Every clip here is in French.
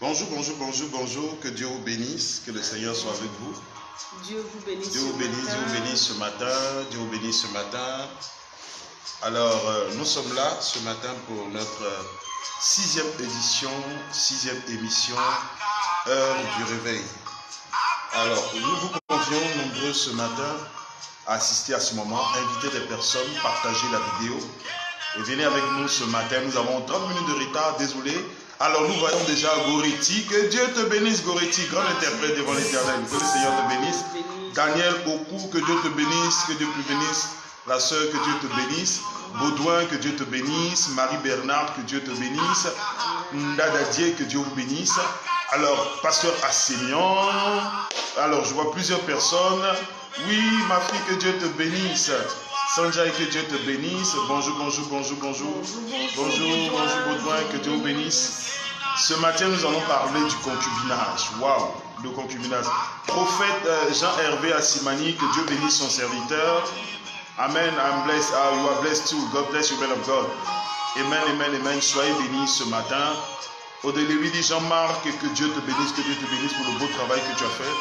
Bonjour, bonjour, bonjour, bonjour. Que Dieu vous bénisse, que le Seigneur soit avec vous. Dieu vous bénisse. Dieu vous bénisse, Dieu vous bénisse ce matin. Dieu vous bénisse ce matin. Alors, nous sommes là ce matin pour notre sixième édition, sixième émission, heure du réveil. Alors, nous vous convions nombreux ce matin à assister à ce moment, inviter des personnes, partager la vidéo. Et venez avec nous ce matin, nous avons 30 minutes de retard, désolé. Alors nous voyons déjà Goretti, que Dieu te bénisse Goretti, grand interprète devant l'Éternel, que le Seigneur te bénisse. Daniel Oku, que Dieu te bénisse, que Dieu te bénisse. La sœur, que Dieu te bénisse. Baudouin, que Dieu te bénisse. Marie-Bernard, que Dieu te bénisse. Ndadadier, que Dieu vous bénisse. Alors, pasteur Assémian, alors je vois plusieurs personnes. Oui, ma fille, que Dieu te bénisse. Sanjay, que Dieu te bénisse. Bonjour, bonjour, bonjour, bonjour. Bonjour, bonjour, Baudouin, que Dieu vous bénisse. Ce matin, nous allons parler du concubinage. Waouh, le concubinage. Prophète Jean-Hervé Assimani, que Dieu bénisse son serviteur. Amen, I'm blessed. You are blessed too. God bless you, man of God. Amen, amen, amen. Soyez bénis ce matin. Odélévidi Jean-Marc, que Dieu te bénisse pour le beau travail que tu as fait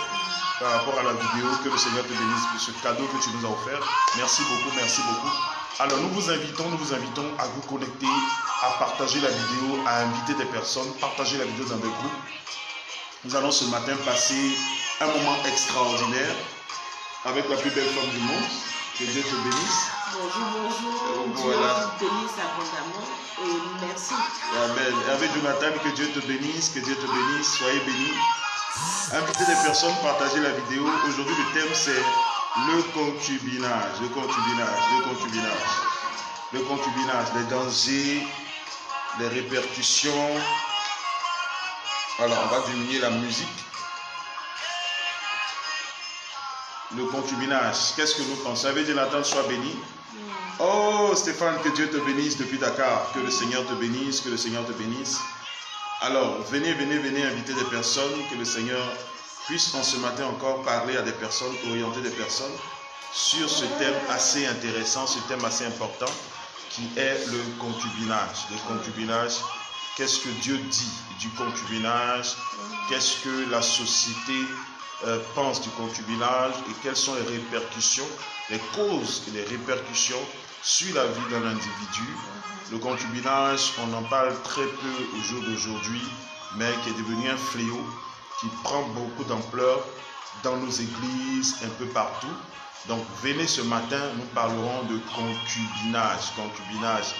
par rapport à la vidéo. Que le Seigneur te bénisse pour ce cadeau que tu nous as offert. Merci beaucoup, merci beaucoup. Alors nous vous invitons à vous connecter, à partager la vidéo, à inviter des personnes, partager la vidéo dans des groupes. Nous allons ce matin passer un moment extraordinaire avec la plus belle femme du monde. Que Dieu te bénisse. Bonjour, bonjour. Voilà. Dieu vous bénisse abondamment et merci. Amen. Avec Jonathan, que Dieu te bénisse, que Dieu te bénisse. Soyez bénis. Invitez des personnes, partagez la vidéo. Aujourd'hui, le thème c'est le concubinage. Le concubinage, le concubinage. Le concubinage, les dangers, les répercussions. Alors, on va diminuer la musique. Le concubinage, qu'est-ce que nous pensons? Avec Jonathan, sois béni. Oh Stéphane, que Dieu te bénisse depuis Dakar. Que le Seigneur te bénisse, que le Seigneur te bénisse. Alors, venez inviter des personnes. Que le Seigneur puisse en ce matin encore parler à des personnes, orienter des personnes sur ce thème assez intéressant, ce thème assez important qui est le concubinage. Le concubinage, qu'est-ce que Dieu dit du concubinage? Qu'est-ce que la société pense du concubinage et quelles sont les répercussions, les causes et les répercussions sur la vie d'un individu. Le concubinage, on en parle très peu au jour d'aujourd'hui, mais qui est devenu un fléau qui prend beaucoup d'ampleur dans nos églises, un peu partout. Donc venez ce matin, nous parlerons de concubinage.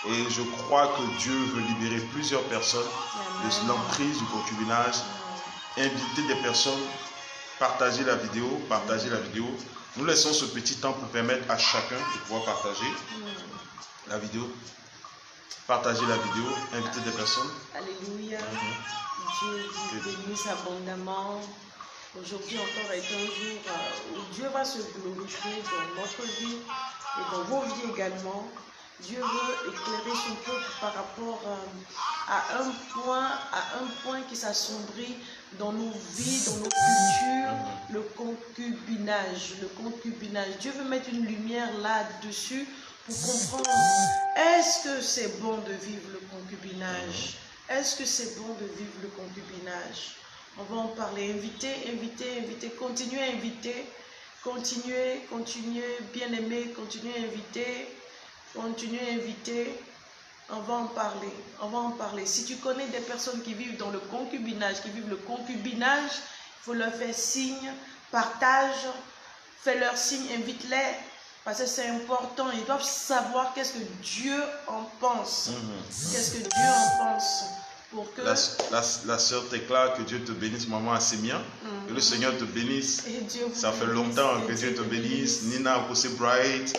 Et je crois que Dieu veut libérer plusieurs personnes de l'emprise du concubinage. Inviter des personnes. Partagez la vidéo. Nous laissons ce petit temps pour permettre à chacun de pouvoir partager la vidéo. Partagez la vidéo, invitez des personnes. Alléluia. Dieu vous bénisse abondamment. Aujourd'hui encore est un jour où Dieu va se glorifier dans notre vie et dans vos vies également. Dieu veut éclairer son peuple par rapport à un point qui s'assombrit dans nos vies, dans nos cultures, le concubinage. Dieu veut mettre une lumière là-dessus pour comprendre, est-ce que c'est bon de vivre le concubinage? Est-ce que c'est bon de vivre le concubinage? On va en parler. Invitez, continuez à inviter, continuez, bien-aimés, continuez à inviter. On va en parler. Si tu connais des personnes qui vivent dans le concubinage, il faut leur faire signe, partage, fais-leur signe, invite-les, parce que c'est important. Ils doivent savoir qu'est-ce que Dieu en pense. Qu'est-ce que Dieu en pense. Pour que la sœur Tecla, que Dieu te bénisse, maman Assémien, que le Seigneur te bénisse. Ça fait longtemps que Dieu te bénisse. Nina Kose Bright.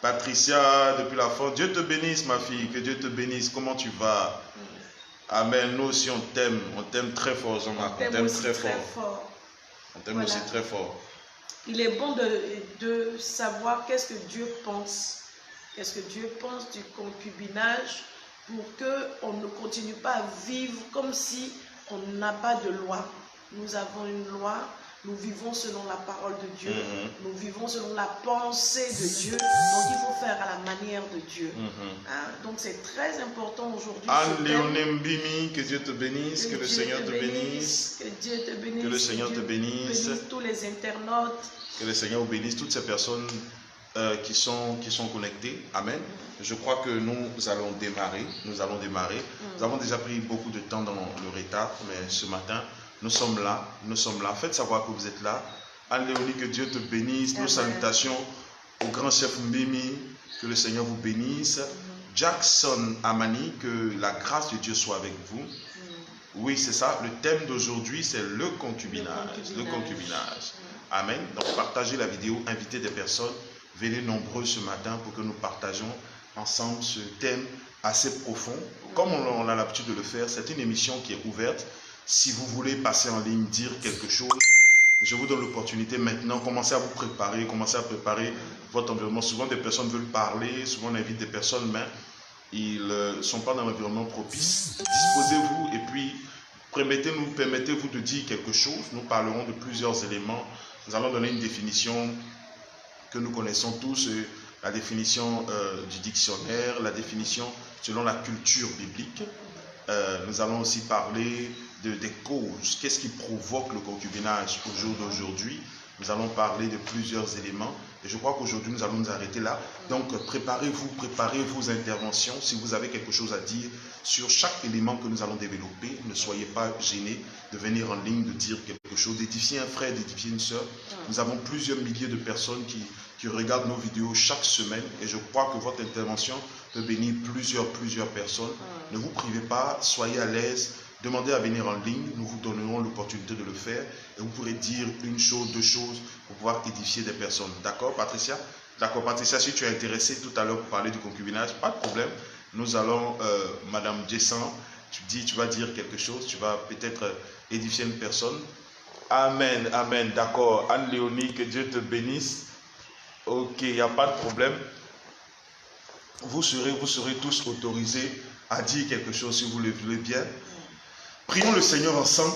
Patricia, depuis la France, Dieu te bénisse ma fille, que Dieu te bénisse, comment tu vas? Amen, nous aussi on t'aime très fort Jean-Marc, on t'aime très fort. On t'aime aussi très fort. Il est bon de savoir qu'est-ce que Dieu pense. Qu'est-ce que Dieu pense du concubinage pour qu'on ne continue pas à vivre comme si on n'a pas de loi. Nous avons une loi, Nous vivons selon la parole de Dieu. Nous vivons selon la pensée de Dieu. Donc il faut faire à la manière de Dieu. Donc c'est très important aujourd'hui. Anne-Léonie Mbimi, que Dieu te bénisse, que le Seigneur te bénisse. Que Dieu te bénisse. Que le Seigneur te bénisse. Tous les internautes. Que le Seigneur bénisse toutes ces personnes qui sont connectées. Amen. Je crois que nous allons démarrer. Nous avons déjà pris beaucoup de temps dans le retard, mais ce matin, nous sommes là. Faites savoir que vous êtes là. Anne-Léonie, que Dieu te bénisse. Nos salutations au grand chef Mbimi. Que le Seigneur vous bénisse. Jackson Amani, que la grâce de Dieu soit avec vous. Oui, c'est ça. Le thème d'aujourd'hui, c'est le concubinage. Le concubinage. Amen. Donc, partagez la vidéo, invitez des personnes. Venez nombreux ce matin pour que nous partagions ensemble ce thème assez profond. Comme on a l'habitude de le faire, c'est une émission qui est ouverte. Si vous voulez passer en ligne, dire quelque chose, je vous donne l'opportunité maintenant. Commencez à vous préparer, commencez à préparer votre environnement. Souvent, des personnes veulent parler, souvent on invite des personnes, mais ils ne sont pas dans l'environnement propice. Disposez-vous et puis permettez-vous de dire quelque chose. Nous parlerons de plusieurs éléments. Nous allons donner une définition que nous connaissons tous, la définition du dictionnaire, la définition selon la culture biblique. Nous allons aussi parler des causes. Qu'est-ce qui provoque le concubinage au jour d'aujourd'hui? Nous allons parler de plusieurs éléments. Et je crois qu'aujourd'hui, nous allons nous arrêter là. Donc, préparez vos interventions. Si vous avez quelque chose à dire sur chaque élément que nous allons développer, ne soyez pas gênés de venir en ligne, de dire quelque chose, d'édifier un frère, d'édifier une sœur. Nous avons plusieurs milliers de personnes qui regardent nos vidéos chaque semaine. Et je crois que votre intervention peut bénir plusieurs personnes. Ne vous privez pas, soyez à l'aise. Demandez à venir en ligne, nous vous donnerons l'opportunité de le faire et vous pourrez dire une chose, deux choses pour pouvoir édifier des personnes. D'accord, Patricia? D'accord, Patricia, si tu es intéressée tout à l'heure pour parler du concubinage, pas de problème. Nous allons, Madame Jessan, tu vas dire quelque chose, tu vas peut-être édifier une personne. Amen, amen, d'accord. Anne-Léonie, que Dieu te bénisse. Ok, il n'y a pas de problème. Vous serez tous autorisés à dire quelque chose si vous le voulez bien. Prions le Seigneur ensemble,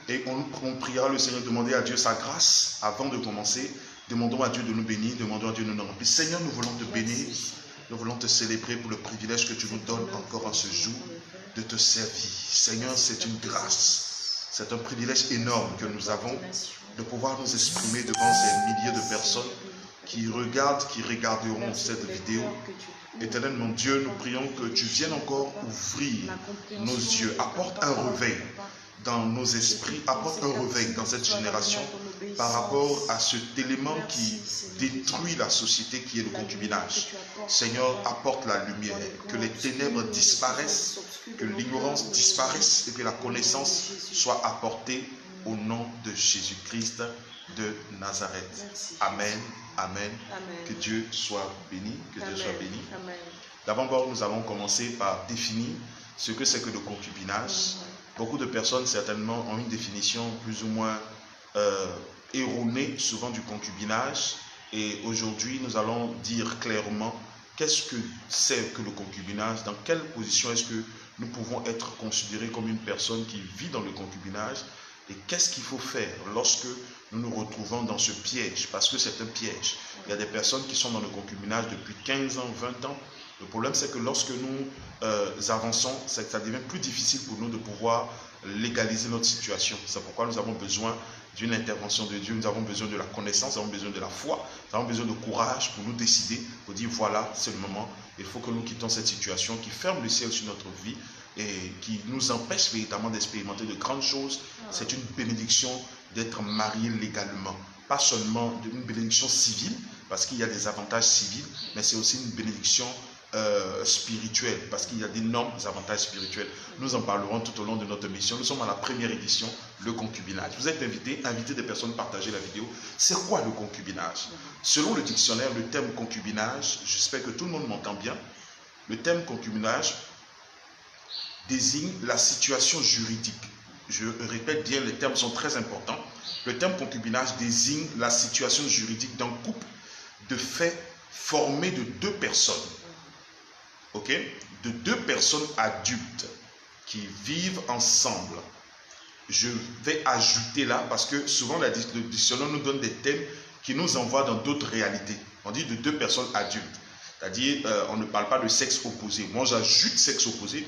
et on priera le Seigneur, demander à Dieu sa grâce avant de commencer. Demandons à Dieu de nous bénir, demandons à Dieu de nous remplir. Seigneur, nous voulons te bénir, nous voulons te célébrer pour le privilège que tu nous donnes encore en ce jour de te servir. Seigneur, c'est une grâce, c'est un privilège énorme que nous avons de pouvoir nous exprimer devant ces milliers de personnes qui regarderont cette vidéo. Éternel mon Dieu, nous prions que tu viennes encore ouvrir nos yeux. Apporte un réveil dans nos esprits, apporte un réveil dans cette génération par rapport à cet élément qui détruit la société qui est le concubinage. Seigneur, apporte la lumière, que les ténèbres disparaissent, que l'ignorance disparaisse et que la connaissance soit apportée au nom de Jésus-Christ de Nazareth. Amen. Amen. Que Dieu soit béni. Que Dieu soit béni. D'abord, nous allons commencer par définir ce que c'est que le concubinage. Beaucoup de personnes, certainement, ont une définition plus ou moins erronée, souvent du concubinage. Et aujourd'hui, nous allons dire clairement qu'est-ce que c'est que le concubinage, dans quelle position est-ce que nous pouvons être considérés comme une personne qui vit dans le concubinage. Et qu'est-ce qu'il faut faire lorsque nous nous retrouvons dans ce piège? Parce que c'est un piège. Il y a des personnes qui sont dans le concubinage depuis 15 ans, 20 ans. Le problème, c'est que lorsque nous avançons, ça devient plus difficile pour nous de pouvoir légaliser notre situation. C'est pourquoi nous avons besoin d'une intervention de Dieu. Nous avons besoin de la connaissance, nous avons besoin de la foi, nous avons besoin de courage pour nous décider, pour dire voilà, c'est le moment. Il faut que nous quittions cette situation qui ferme le ciel sur notre vie et qui nous empêche véritablement d'expérimenter de grandes choses. C'est une bénédiction d'être marié légalement. Pas seulement une bénédiction civile, parce qu'il y a des avantages civils, mais c'est aussi une bénédiction spirituelle, parce qu'il y a d'énormes avantages spirituels. Nous en parlerons tout au long de notre mission. Nous sommes à la première édition, le concubinage. Vous êtes invitez des personnes à partager la vidéo. C'est quoi le concubinage? Selon le dictionnaire, le terme concubinage, j'espère que tout le monde m'entend bien, le terme concubinage désigne la situation juridique. Je répète bien, les termes sont très importants. Le terme concubinage désigne la situation juridique d'un couple de fait formé de deux personnes. Ok? De deux personnes adultes qui vivent ensemble je vais ajouter là, parce que souvent le dictionnaire nous donne des thèmes qui nous envoient dans d'autres réalités. On dit de deux personnes adultes. C'est-à-dire, on ne parle pas de sexe opposé. Moi, j'ajoute sexe opposé.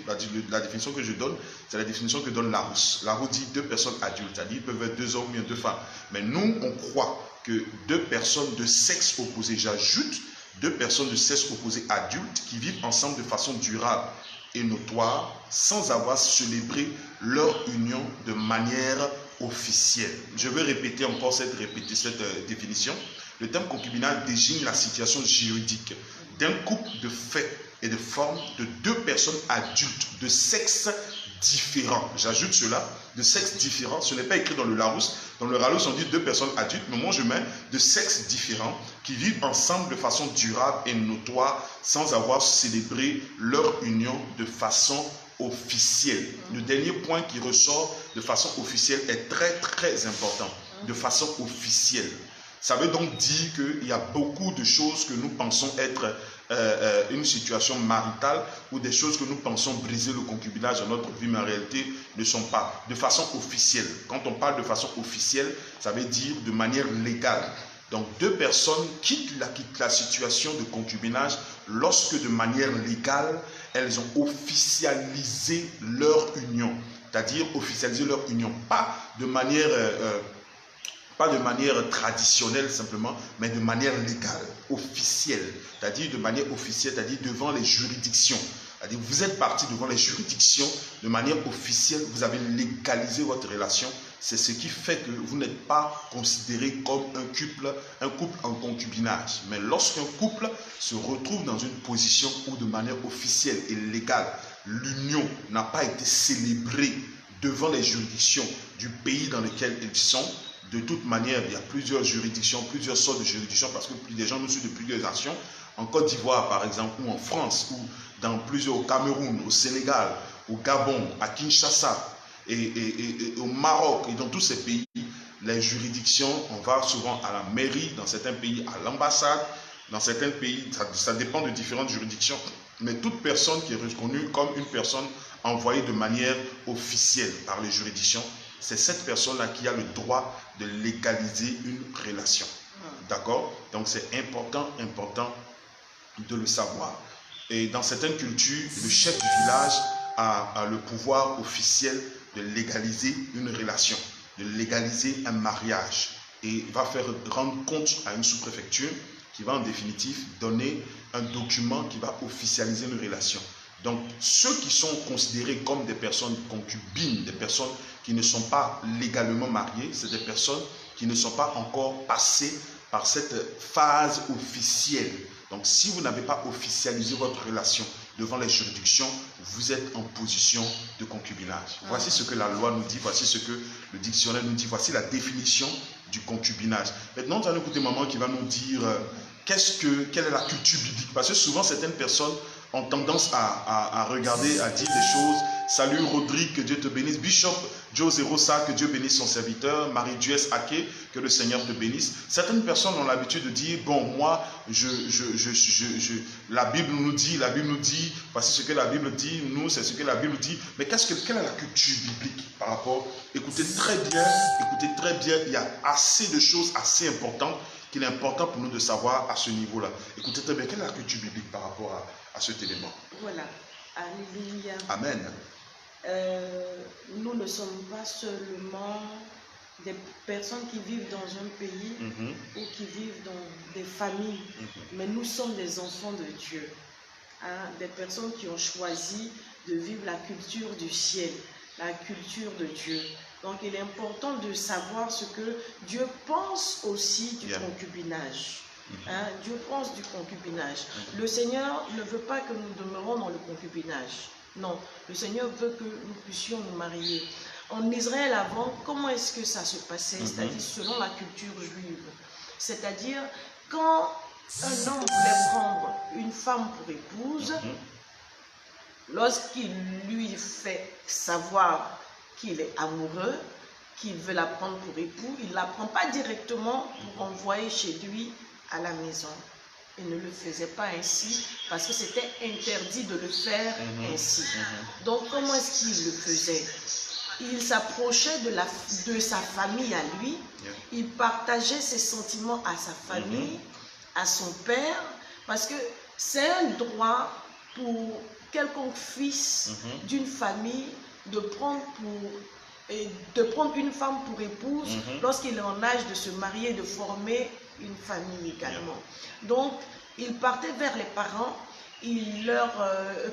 La définition que je donne, c'est la définition que donne Larousse. Larousse dit deux personnes adultes. C'est-à-dire, ils peuvent être deux hommes ou deux femmes. Mais nous, on croit que deux personnes de sexe opposé, j'ajoute deux personnes de sexe opposé adultes qui vivent ensemble de façon durable et notoire, sans avoir célébré leur union de manière officielle. Je vais répéter encore cette définition. Le terme concubinage désigne la situation juridique d'un couple de fait et de forme de deux personnes adultes de sexe différents. J'ajoute cela, de sexe différents. Ce n'est pas écrit dans le Larousse. Dans le Larousse, on dit deux personnes adultes, mais moi je mets de sexe différents qui vivent ensemble de façon durable et notoire sans avoir célébré leur union de façon officielle. Le dernier point qui ressort de façon officielle est très important. De façon officielle. Ça veut donc dire qu'il y a beaucoup de choses que nous pensons être une situation maritale ou des choses que nous pensons briser le concubinage dans notre vie, mais en réalité ne sont pas. De façon officielle. Quand on parle de façon officielle, ça veut dire de manière légale. Donc deux personnes quittent la situation de concubinage lorsque de manière légale, elles ont officialisé leur union. C'est-à-dire officialiser leur union. Pas de manière traditionnelle simplement, mais de manière légale, officielle. C'est-à-dire de manière officielle, c'est-à-dire devant les juridictions. C'est-à-dire vous êtes parti devant les juridictions de manière officielle, vous avez légalisé votre relation. C'est ce qui fait que vous n'êtes pas considéré comme un couple en concubinage. Mais lorsqu'un couple se retrouve dans une position où de manière officielle et légale, l'union n'a pas été célébrée devant les juridictions du pays dans lequel ils sont. De toute manière, il y a plusieurs juridictions, plusieurs sortes de juridictions, parce que des gens nous suivent de plusieurs nations. En Côte d'Ivoire, par exemple, ou en France, ou dans plusieurs, au Cameroun, au Sénégal, au Gabon, à Kinshasa, et au Maroc, et dans tous ces pays, les juridictions, on va souvent à la mairie, dans certains pays, à l'ambassade, dans certains pays, ça dépend de différentes juridictions, mais toute personne qui est reconnue comme une personne envoyée de manière officielle par les juridictions, c'est cette personne-là qui a le droit de légaliser une relation. D'accord? Donc c'est important de le savoir. Et dans certaines cultures, le chef du village a le pouvoir officiel de légaliser une relation, de légaliser un mariage. Et va faire rendre compte à une sous-préfecture qui va en définitive donner un document qui va officialiser une relation. Donc, ceux qui sont considérés comme des personnes concubines, des personnes qui ne sont pas légalement mariées, c'est des personnes qui ne sont pas encore passées par cette phase officielle. Donc, si vous n'avez pas officialisé votre relation devant les juridictions, vous êtes en position de concubinage. Voici ce que la loi nous dit, voici ce que le dictionnaire nous dit, voici la définition du concubinage. Maintenant, nous allons écouter maman qui va nous dire quelle est la culture biblique. Parce que souvent, certaines personnes ont tendance à regarder, à dire des choses. Salut Rodrigue, que Dieu te bénisse. Bishop Joe Zerosa, que Dieu bénisse son serviteur. Marie-Duès Ake, que le Seigneur te bénisse. Certaines personnes ont l'habitude de dire, bon, moi, la Bible nous dit, voici ce que la Bible dit, nous, c'est ce que la Bible dit. Mais quelle est la culture biblique par rapport? Écoutez très bien, il y a assez de choses assez importantes qu'il est important pour nous de savoir à ce niveau-là. Écoutez très bien, quelle est la culture biblique par rapport à cet élément? Voilà. Alléluia. Amen. Nous ne sommes pas seulement des personnes qui vivent dans un pays ou qui vivent dans des familles, mais nous sommes des enfants de Dieu. Des personnes qui ont choisi de vivre la culture du ciel, la culture de Dieu. Donc il est important de savoir ce que Dieu pense aussi du concubinage. Dieu pense du concubinage. Le Seigneur ne veut pas que nous demeurions dans le concubinage. Non, le Seigneur veut que nous puissions nous marier. En Israël avant, comment est-ce que ça se passait? C'est-à-dire selon la culture juive. C'est-à-dire quand un homme voulait prendre une femme pour épouse, lorsqu'il lui fait savoir qu'il est amoureux, qu'il veut la prendre pour époux, il ne la prend pas directement pour envoyer chez lui à la maison. Il ne le faisait pas ainsi parce que c'était interdit de le faire ainsi. Donc comment est-ce qu'il le faisait? il s'approchait de sa famille à lui. Il partageait ses sentiments à sa famille, à son père, parce que c'est un droit pour quelconque fils d'une famille de prendre une femme pour épouse lorsqu'il est en âge de se marier, de former une famille également. Donc, il partait vers les parents, il leur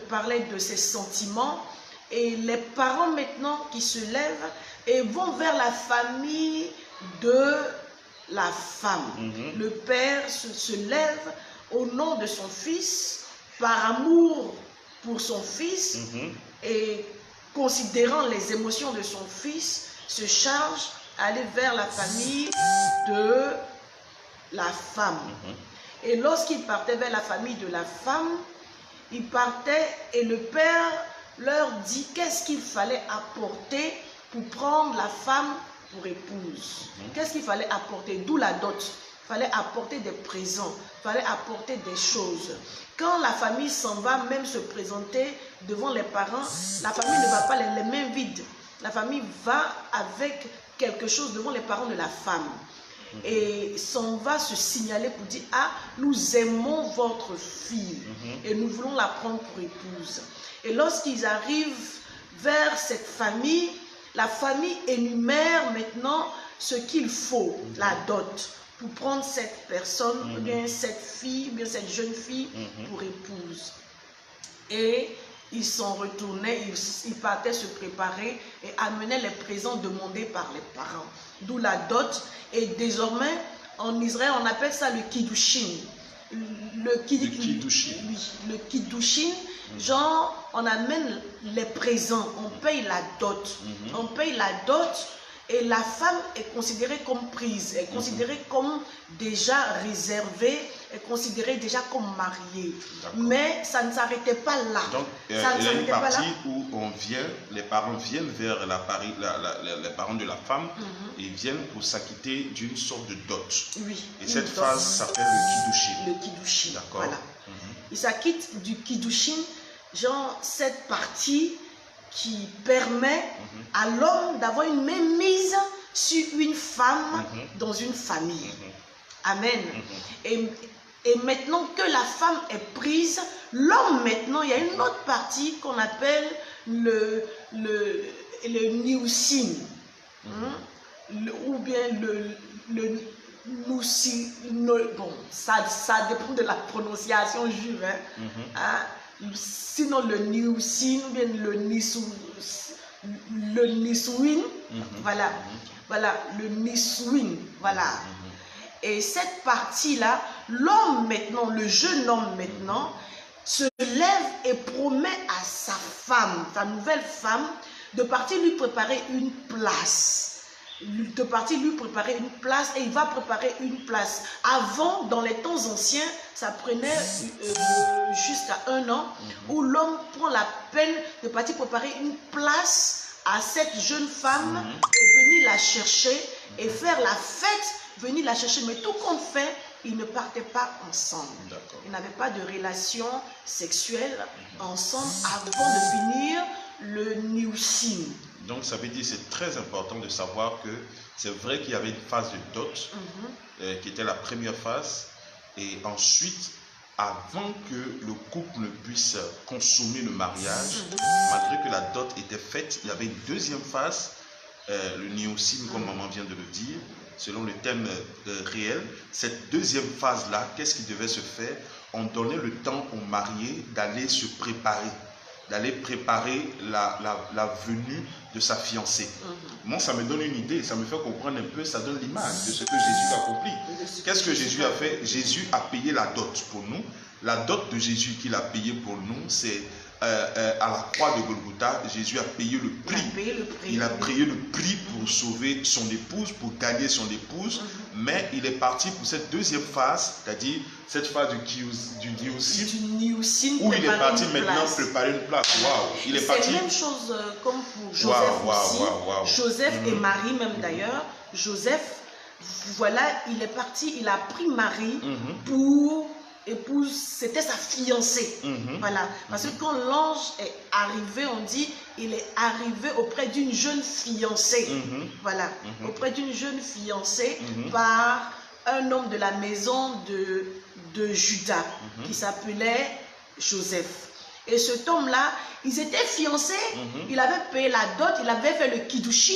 parlait de ses sentiments, et les parents maintenant qui se lèvent et vont vers la famille de la femme. Le père se lève au nom de son fils, par amour pour son fils, et considérant les émotions de son fils, se charge à aller vers la famille de la femme. Et lorsqu'il partait vers la famille de la femme, il partait et le père leur dit qu'est-ce qu'il fallait apporter pour prendre la femme pour épouse. Qu'est-ce qu'il fallait apporter? D'où la dot. Il fallait apporter des présents, il fallait apporter des choses. Quand la famille s'en va même se présenter devant les parents, la famille ne va pas les mains vides. La famille va avec quelque chose devant les parents de la femme. Et s'en va se signaler pour dire, ah, nous aimons votre fille et nous voulons la prendre pour épouse. Et lorsqu'ils arrivent vers cette famille, la famille énumère maintenant ce qu'il faut, la dot, pour prendre cette personne, ou bien cette fille, ou bien cette jeune fille pour épouse. Et ils s'en retournaient, ils partaient se préparer et amenaient les présents demandés par les parents. D'où la dot. Et désormais, en Israël, on appelle ça le kiddushin. Le kiddushin, genre, on amène les présents, on paye la dot. On paye la dot et la femme est considérée comme prise, est considérée comme déjà réservée, est considérée déjà comme mariée. Mais ça ne s'arrêtait pas là. Donc, il y a une partie où les parents viennent vers les parents de la femme et viennent pour s'acquitter d'une sorte de dot. Oui. Et cette phase s'appelle le kiddushin. Le kiddushin. D'accord. Voilà. Ils s'acquittent du kiddushin, genre cette partie qui permet à l'homme d'avoir une mainmise sur une femme dans une famille. Amen. Et maintenant que la femme est prise, l'homme maintenant, il y a une autre partie qu'on appelle le niusin. Ou bien le noussi. Bon, ça dépend de la prononciation juive. Sinon le niusin ou bien le nisuin, voilà, le nisuin, voilà. Et cette partie-là, l'homme maintenant, le jeune homme maintenant, se lève et promet à sa femme, sa nouvelle femme, de partir lui préparer une place. De partir lui préparer une place, et il va préparer une place. Avant, dans les temps anciens, ça prenait jusqu'à 1 an, où l'homme prend la peine de partir préparer une place à cette jeune femme et venir la chercher et faire la fête, venir la chercher. Mais tout compte fait, ils ne partaient pas ensemble. Ils n'avaient pas de relation sexuelle ensemble avant de finir le niusin. Donc ça veut dire que c'est très important de savoir que c'est vrai qu'il y avait une phase de dot qui était la première phase, et ensuite, avant que le couple ne puisse consommer le mariage, malgré que la dot était faite, il y avait une deuxième phase, le niusin, comme maman vient de le dire, selon le thème réel. Cette deuxième phase-là, qu'est-ce qui devait se faire? On donnait le temps aux mariés d'aller se préparer, d'aller préparer la venue de sa fiancée. Moi, ça me donne une idée, ça me fait comprendre un peu, ça donne l'image de ce que Jésus a accompli. Qu'est-ce que Jésus a fait? Jésus a payé la dot pour nous. La dot de Jésus qu'il a payé pour nous, c'est à la croix de Golgotha, Jésus a payé le prix. Il a payé le prix pour sauver son épouse, pour gagner son épouse. Mais il est parti pour cette deuxième phase, c'est-à-dire cette phase du niusin, où il est parti maintenant préparer une place. Wow. C'est la même chose comme pour Joseph aussi. Joseph et Marie même d'ailleurs. Joseph, voilà, il est parti, il a pris Marie pour épouse, c'était sa fiancée. Voilà. Parce que quand l'ange est arrivé, on dit, il est arrivé auprès d'une jeune fiancée. Voilà. Auprès d'une jeune fiancée par un homme de la maison de Juda qui s'appelait Joseph. Et cet homme-là, ils étaient fiancés, il avait payé la dot, il avait fait le kiddushin,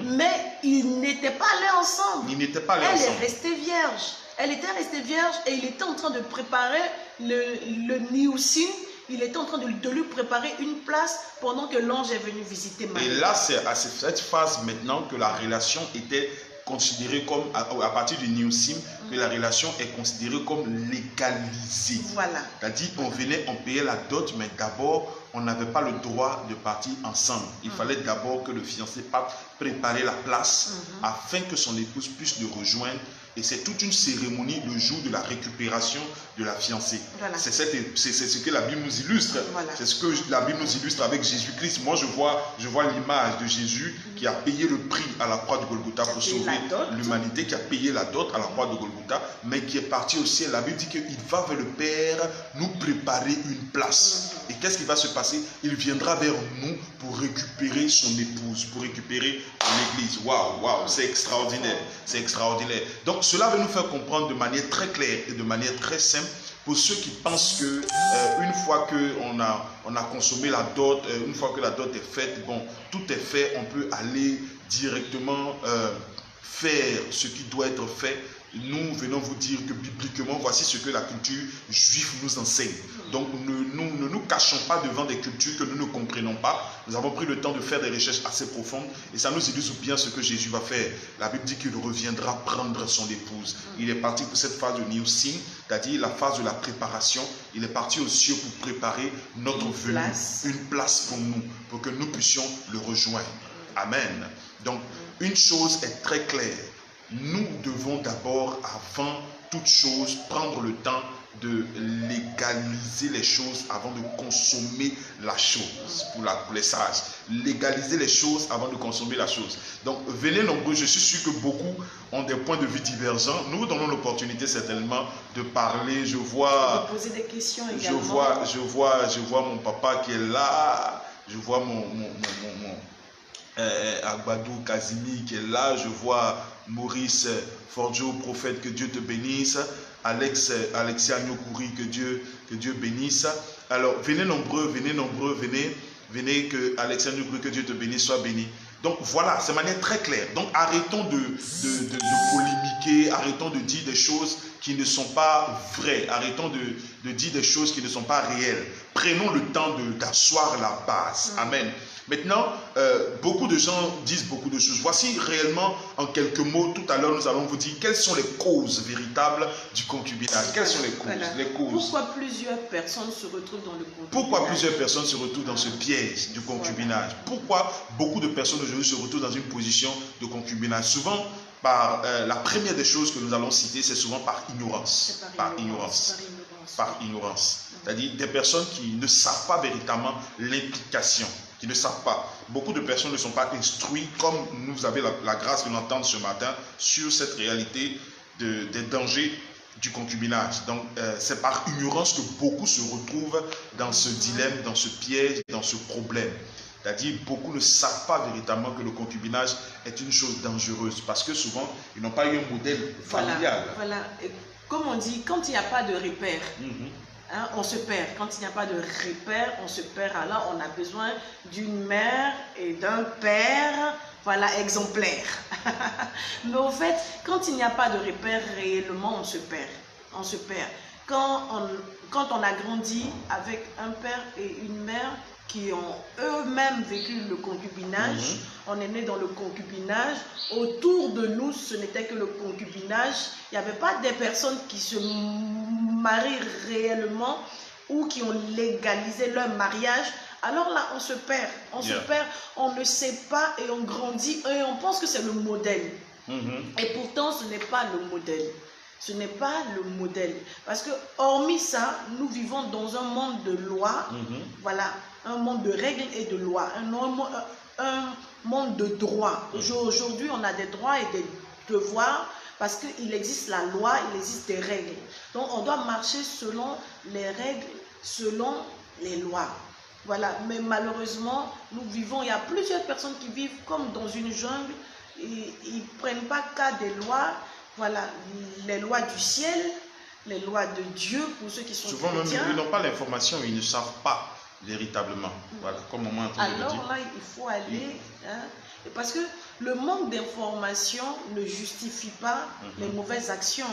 mais ils n'étaient pas allés ensemble. Ils n'étaient pas allés Elle ensemble. est restée vierge. Elle était restée vierge et il était en train de préparer le niusin. Il était en train de lui préparer une place pendant que l'ange est venu visiter Marie. Et là, c'est à cette phase maintenant que la relation était considérée comme, à partir du niusim, que la relation est considérée comme légalisée. Voilà. C'est-à-dire qu'on venait, on payait la dot, mais d'abord, on n'avait pas le droit de partir ensemble. Il fallait d'abord que le fiancé parte préparer la place afin que son épouse puisse le rejoindre. Et c'est toute une cérémonie le jour de la récupération de la fiancée. Voilà. C'est ce que la Bible nous illustre. Voilà. C'est ce que la Bible nous illustre avec Jésus-Christ. Moi, je vois l'image de Jésus qui a payé le prix à la croix de Golgotha pour sauver l'humanité, qui a payé la dot à la croix de Golgotha, mais qui est parti au ciel. La Bible dit qu'il va vers le Père nous préparer une place. Et qu'est-ce qui va se passer? Il viendra vers nous pour récupérer son épouse, pour récupérer l'église. Waouh, c'est extraordinaire. C'est extraordinaire. Donc, cela va nous faire comprendre de manière très claire et de manière très simple pour ceux qui pensent que une fois qu'on a consommé la dot, une fois que la dot est faite, bon, tout est fait, on peut aller directement faire ce qui doit être fait. Nous venons vous dire que bibliquement, voici ce que la culture juive nous enseigne. Donc ne nous cachons pas devant des cultures que nous ne comprenons pas. Nous avons pris le temps de faire des recherches assez profondes et ça nous illustre bien ce que Jésus va faire. La Bible dit qu'il reviendra prendre son épouse. Il est parti pour cette phase de niusin, c'est-à-dire la phase de la préparation. Il est parti aux cieux pour préparer notre venue, une place pour nous, pour que nous puissions le rejoindre. Amen. Donc une chose est très claire. Nous devons d'abord, avant toute chose, prendre le temps de légaliser les choses avant de consommer la chose, pour les sages. Légaliser les choses avant de consommer la chose. Donc, venez nombreux, je suis sûr que beaucoup ont des points de vue divergents. Nous vous donnons l'opportunité certainement de parler. Je vois... De poser des questions également. Je vois mon papa qui est là. Je vois mon Agbadou Kazimi qui est là, je vois Maurice Forjo, prophète, que Dieu te bénisse, Alexia Nyokouri, que Dieu bénisse. Alors venez nombreux, venez que Alexia Nyokouri, que Dieu te bénisse, soit béni. Donc voilà, c'est de manière très claire. Donc arrêtons de polémiquer, arrêtons de dire des choses qui ne sont pas vraies, arrêtons de dire des choses qui ne sont pas réelles. Prenons le temps d'asseoir la base. Amen. Maintenant, beaucoup de gens disent beaucoup de choses. Voici réellement, en quelques mots, tout à l'heure, nous allons vous dire quelles sont les causes véritables du concubinage. Quelles sont les causes? Voilà. Les causes. Pourquoi plusieurs personnes se retrouvent dans le concubinage? Pourquoi plusieurs personnes se retrouvent dans ce piège du concubinage? Pourquoi beaucoup de personnes aujourd'hui se retrouvent dans une position de concubinage? Souvent, par la première des choses que nous allons citer, c'est souvent par ignorance. Par ignorance. C'est-à-dire des personnes qui ne savent pas véritablement l'implication. Qui ne savent pas. Beaucoup de personnes ne sont pas instruites, comme nous avons la grâce de l'entendre ce matin, sur cette réalité des dangers du concubinage. Donc, c'est par ignorance que beaucoup se retrouvent dans ce dilemme, dans ce piège, dans ce problème. C'est-à-dire, beaucoup ne savent pas véritablement que le concubinage est une chose dangereuse, parce que souvent, ils n'ont pas eu un modèle familial. Voilà. Et comme on dit, quand il n'y a pas de repère, hein, on se perd. Quand il n'y a pas de repère, on se perd. Alors, on a besoin d'une mère et d'un père, voilà, exemplaires. Mais au fait, quand il n'y a pas de repère réellement, on se perd. On se perd. Quand on a grandi avec un père et une mère qui ont eux-mêmes vécu le concubinage, on est né dans le concubinage, autour de nous, ce n'était que le concubinage, il n'y avait pas des personnes qui se marient réellement ou qui ont légalisé leur mariage. Alors là, on se perd, on ne sait pas et on grandit et on pense que c'est le modèle. Et pourtant, ce n'est pas le modèle. Ce n'est pas le modèle. Parce que, hormis ça, nous vivons dans un monde de lois, voilà, un monde de règles et de lois, un monde de droits. Aujourd'hui, on a des droits et des devoirs, parce qu'il existe la loi, il existe des règles. Donc on doit marcher selon les règles, selon les lois. Voilà, mais malheureusement, nous vivons, il y a plusieurs personnes qui vivent comme dans une jungle, et ils ne prennent pas cas des lois, voilà, les lois du ciel, les lois de Dieu pour ceux qui sont souvent chrétiens. Même ils n'ont pas l'information, ils ne savent pas véritablement. Voilà, comme on m'a entendu le dire. Alors là, il faut aller, hein, parce que le manque d'information ne justifie pas les mauvaises actions.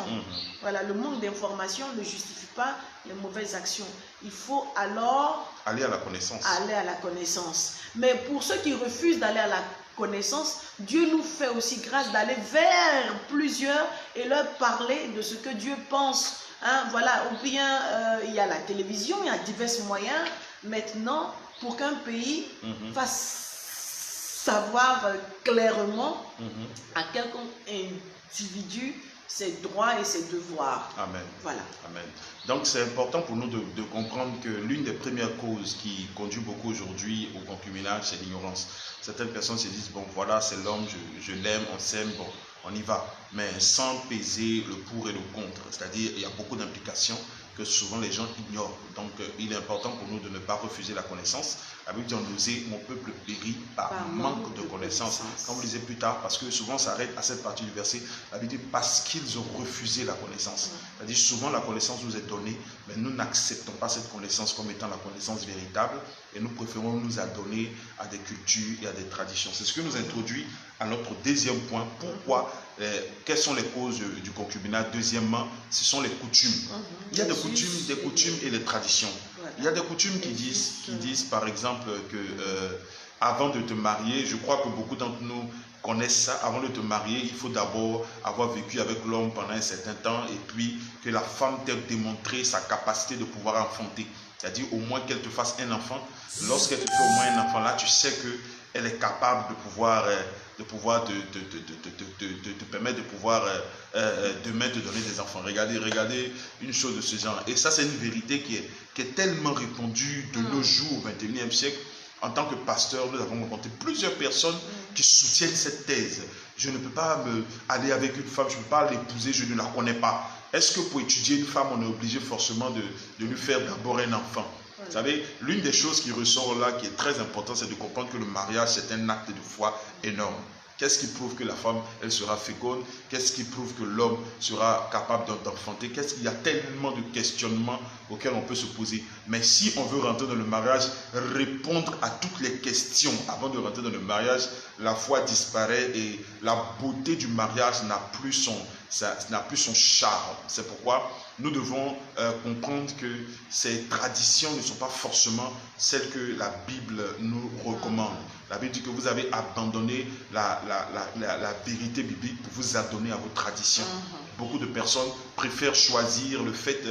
Voilà, le manque d'information ne justifie pas les mauvaises actions. Il faut alors aller à la connaissance. Aller à la connaissance. Mais pour ceux qui refusent d'aller à la connaissance, Dieu nous fait aussi grâce d'aller vers plusieurs et leur parler de ce que Dieu pense. Hein, voilà, ou bien il y a la télévision, il y a divers moyens maintenant pour qu'un pays fasse savoir clairement à quelconque individu ses droits et ses devoirs. Amen. Voilà. Amen. Donc c'est important pour nous de comprendre que l'une des premières causes qui conduit beaucoup aujourd'hui au concubinage, c'est l'ignorance. Certaines personnes se disent, bon voilà, c'est l'homme, je l'aime, on s'aime, bon, on y va. Mais sans peser le pour et le contre. C'est-à-dire, il y a beaucoup d'implications que souvent les gens ignorent. Donc il est important pour nous de ne pas refuser la connaissance. La Bible dit, on osait, mon peuple périt par manque de connaissance. Quand vous lisez plus tard, parce que souvent ça arrête à cette partie du verset, la Bible dit, parce qu'ils ont refusé la connaissance. C'est-à-dire, souvent la connaissance nous est donnée, mais nous n'acceptons pas cette connaissance comme étant la connaissance véritable, et nous préférons nous adonner à des cultures et à des traditions. C'est ce que nous introduit à notre deuxième point. Pourquoi, quelles sont les causes du concubinage? Deuxièmement, ce sont les coutumes. Il y a des coutumes et les traditions. Il y a des coutumes qui disent par exemple que avant de te marier, je crois que beaucoup d'entre nous connaissent ça, avant de te marier, il faut d'abord avoir vécu avec l'homme pendant un certain temps et puis que la femme t'ait démontré sa capacité de pouvoir enfanter. C'est-à-dire au moins qu'elle te fasse un enfant. Lorsqu'elle te fait au moins un enfant, là, tu sais qu'elle est capable de pouvoir te permettre de pouvoir demain te donner des enfants. Regardez une chose de ce genre. Et ça, c'est une vérité qui est tellement répandue de nos jours au XXIe siècle. En tant que pasteur, nous avons rencontré plusieurs personnes qui soutiennent cette thèse. Je ne peux pas aller avec une femme, je ne peux pas l'épouser, je ne la connais pas. Est-ce que pour étudier une femme, on est obligé forcément de lui faire d'abord un enfant? Vous savez, l'une des choses qui ressort là, qui est très importante, c'est de comprendre que le mariage, c'est un acte de foi énorme. Qu'est-ce qui prouve que la femme, elle sera féconde? Qu'est-ce qui prouve que l'homme sera capable d'enfanter? Il y a tellement de questionnements auxquels on peut se poser. Mais si on veut rentrer dans le mariage, répondre à toutes les questions avant de rentrer dans le mariage, la foi disparaît et la beauté du mariage n'a plus son charme. C'est pourquoi nous devons comprendre que ces traditions ne sont pas forcément celles que la Bible nous recommande. La Bible dit que vous avez abandonné la vérité biblique pour vous adonner à vos traditions. Beaucoup de personnes préfèrent choisir le fait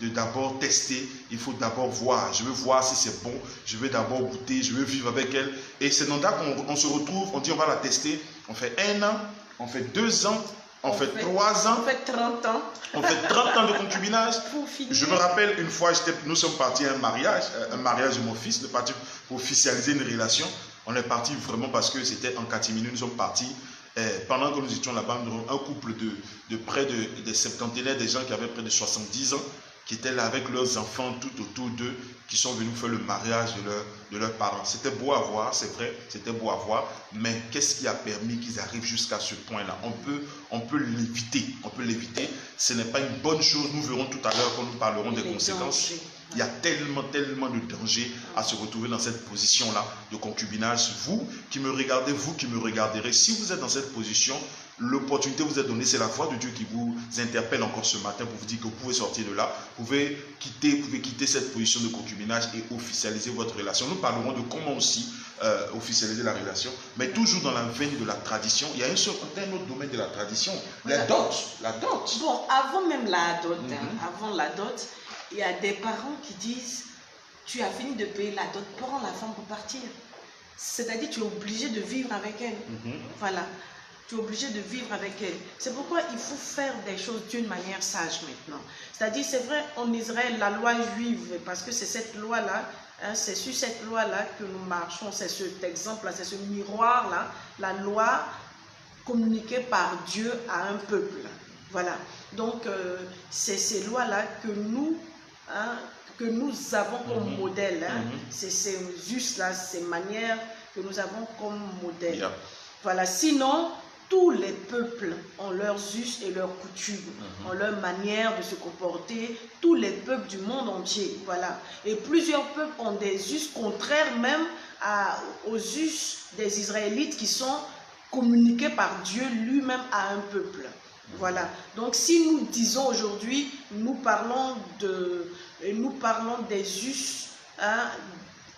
de d'abord tester. Il faut d'abord voir. Je veux voir si c'est bon. Je veux d'abord goûter. Je veux vivre avec elle. Et c'est dans là qu'on se retrouve. On dit on va la tester. On fait 1 an. On fait 2 ans. On fait 3 ans. On fait 30 ans. On fait 30 ans de concubinage. Je me rappelle une fois, nous sommes partis à un mariage de mon fils, de partir pour officialiser une relation. On est parti vraiment parce que c'était en catimini. Nous sommes partis. Pendant que nous étions là-bas, nous avons un couple de près des septantenaires, des gens qui avaient près de 70 ans, qui étaient là avec leurs enfants tout autour d'eux, qui sont venus faire le mariage de leurs parents. C'était beau à voir, c'est vrai, c'était beau à voir, mais qu'est-ce qui a permis qu'ils arrivent jusqu'à ce point-là? On peut l'éviter, ce n'est pas une bonne chose, nous verrons tout à l'heure quand nous parlerons des conséquences. Il y a tellement de dangers à se retrouver dans cette position-là de concubinage. Vous qui me regardez, vous qui me regarderez, si vous êtes dans cette position, l'opportunité vous est donnée, c'est la voix de Dieu qui vous interpelle encore ce matin pour vous dire que vous pouvez sortir de là, vous pouvez quitter cette position de concubinage et officialiser votre relation. Nous parlerons de comment aussi officialiser la relation, mais toujours dans la veine de la tradition. Il y a un autre domaine de la tradition, la dot. Bon, avant même la dot, avant la dot, il y a des parents qui disent, tu as fini de payer la dot, prends la femme pour partir. C'est-à-dire, tu es obligé de vivre avec elle. Voilà. Tu es obligé de vivre avec elle. C'est pourquoi il faut faire des choses d'une manière sage maintenant. C'est-à-dire, c'est vrai, en Israël, la loi juive, parce que c'est cette loi-là, c'est sur cette loi-là que nous marchons, c'est cet exemple-là, c'est ce miroir-là, la loi communiquées par Dieu à un peuple. Voilà. Donc, c'est ces lois-là que nous avons comme modèle. C'est ces us-là, ces manières que nous avons comme modèle. Yeah. Voilà. Sinon, tous les peuples ont leurs us et leurs coutumes, ont leur manière de se comporter, tous les peuples du monde entier, voilà. Et plusieurs peuples ont des us contraires même aux us des Israélites qui sont communiqués par Dieu lui-même à un peuple. Voilà. Donc si nous disons aujourd'hui, nous parlons des us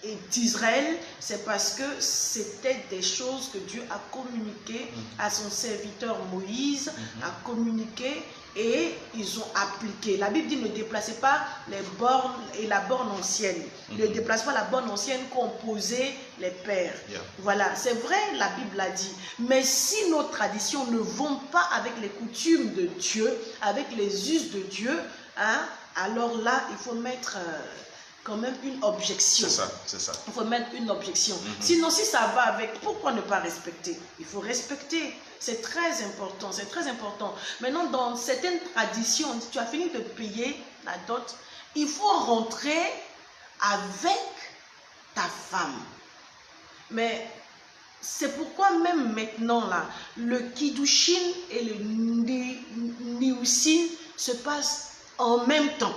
et d'Israël, c'est parce que c'était des choses que Dieu a communiquées à son serviteur Moïse, a communiqué et ils ont appliqué. La Bible dit ne déplacez pas les bornes et la borne ancienne. Ne déplace pas la borne ancienne qu'ont posé les pères. Voilà, c'est vrai, la Bible l'a dit. Mais si nos traditions ne vont pas avec les coutumes de Dieu, avec les us de Dieu, alors là, il faut mettre quand même une objection. C'est ça. Il faut mettre une objection. Sinon, si ça va avec, pourquoi ne pas respecter? Il faut respecter. C'est très important. C'est très important. Maintenant, dans certaines traditions, tu as fini de payer la dot, il faut rentrer avec ta femme. Mais c'est pourquoi même maintenant, là, le Kiddushin et le Niusin se passent en même temps.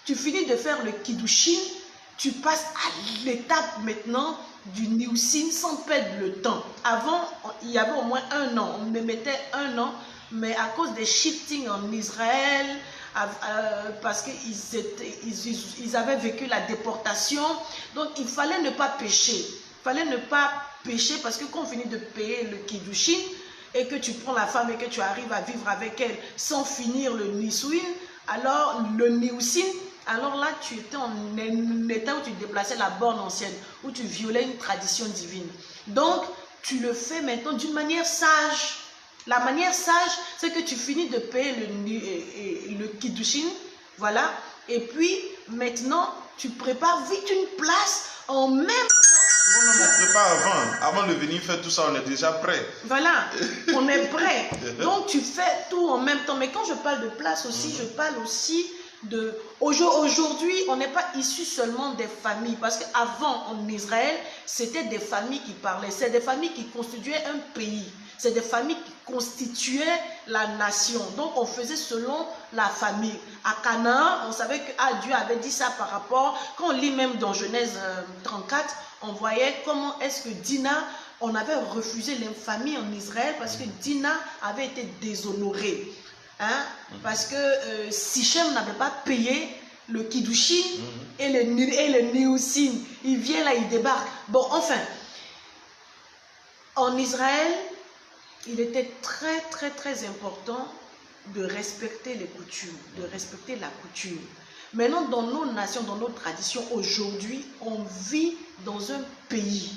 Tu finis de faire le Kiddushin, tu passes à l'étape maintenant du Niusin sans perdre le temps. Avant, il y avait au moins 1 an, on me mettait 1 an, mais à cause des shiftings en Israël, parce qu'ils avaient vécu la déportation, donc il fallait ne pas pécher. Il fallait ne pas pécher parce que quand on finit de payer le Kiddushin et que tu prends la femme et que tu arrives à vivre avec elle sans finir le Nisuin, alors le Niusin, alors là tu étais en état où tu déplaçais la borne ancienne, où tu violais une tradition divine. Donc tu le fais maintenant d'une manière sage. La manière sage, c'est que tu finis de payer le Kiddushin, voilà, et puis maintenant tu prépares vite une place en même temps. Non, on prépare avant de venir faire tout ça, on est déjà prêt. Voilà, on est prêt. Donc tu fais tout en même temps. Mais quand je parle de place aussi, je parle aussi de... Aujourd'hui, on n'est pas issu seulement des familles. Parce qu'avant, en Israël, c'était des familles qui parlaient. C'est des familles qui constituaient un pays. C'est des familles qui constituaient la nation. Donc on faisait selon la famille. À Canaan, on savait que Dieu avait dit ça par rapport... Quand on lit même dans Genèse 34, on voyait comment est-ce que Dina, on avait refusé l'infamie en Israël parce que Dina avait été déshonorée. Parce que Sichem n'avait pas payé le Kiddushin et le Niusin. Il vient là, il débarque. Bon, enfin, en Israël, il était très, très, très important de respecter les coutumes, de respecter la coutume. Maintenant, dans nos nations, dans nos traditions, aujourd'hui, on vit dans un pays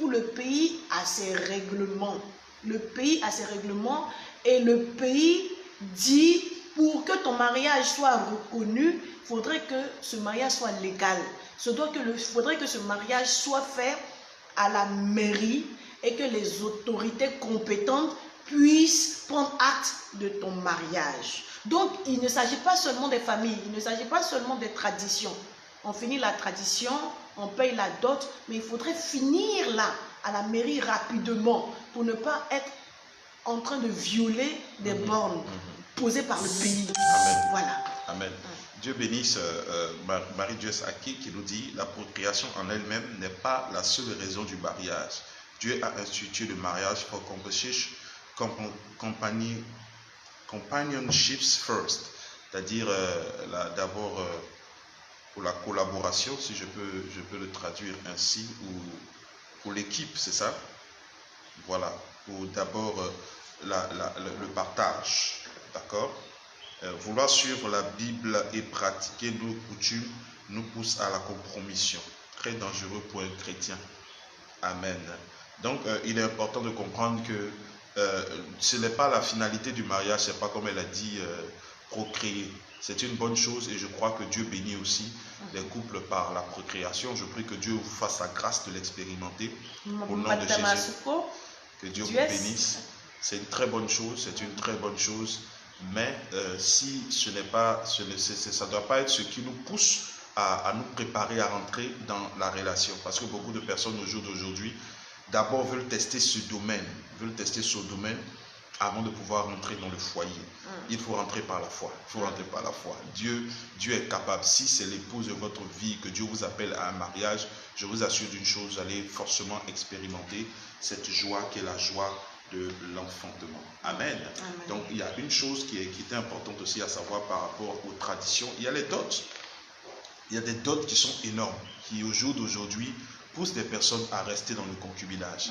où le pays a ses règlements. Le pays a ses règlements et le pays dit, pour que ton mariage soit reconnu, il faudrait que ce mariage soit légal. Il faudrait que ce mariage soit fait à la mairie et que les autorités compétentes puissent prendre acte de ton mariage. Donc, il ne s'agit pas seulement des familles, il ne s'agit pas seulement des traditions. On finit la tradition, on paye la dot, mais il faudrait finir là, à la mairie rapidement, pour ne pas être en train de violer des bornes posées par le pays. Amen. Voilà. Amen. Dieu bénisse Marie-Jess Aki qui nous dit la procréation en elle-même n'est pas la seule raison du mariage. Dieu a institué le mariage for companionships first, c'est-à-dire d'abord pour la collaboration, si je peux le traduire ainsi, ou pour l'équipe, c'est ça? Voilà, pour d'abord le partage, d'accord? Vouloir suivre la Bible et pratiquer nos coutumes nous pousse à la compromission. Très dangereux pour un chrétien. Amen. Donc, il est important de comprendre que ce n'est pas la finalité du mariage, c'est pas comme elle a dit, procréer. C'est une bonne chose et je crois que Dieu bénit aussi les couples par la procréation. Je prie que Dieu vous fasse la grâce de l'expérimenter au nom de Jésus. Que Dieu vous bénisse. C'est une très bonne chose, c'est une très bonne chose. Mais si ce n'est pas, ça ne doit pas être ce qui nous pousse à nous préparer à rentrer dans la relation. Parce que beaucoup de personnes au jour d'aujourd'hui, d'abord veulent tester ce domaine, avant de pouvoir rentrer dans le foyer. Il faut rentrer par la foi. Dieu est capable. Si c'est l'épouse de votre vie, que Dieu vous appelle à un mariage, je vous assure d'une chose, vous allez forcément expérimenter cette joie qui est la joie de l'enfantement. Amen. Donc il y a une chose qui est importante aussi à savoir par rapport aux traditions. Il y a les dots. Il y a des dots qui sont énormes, qui au jour d'aujourd'hui poussent des personnes à rester dans le concubinage.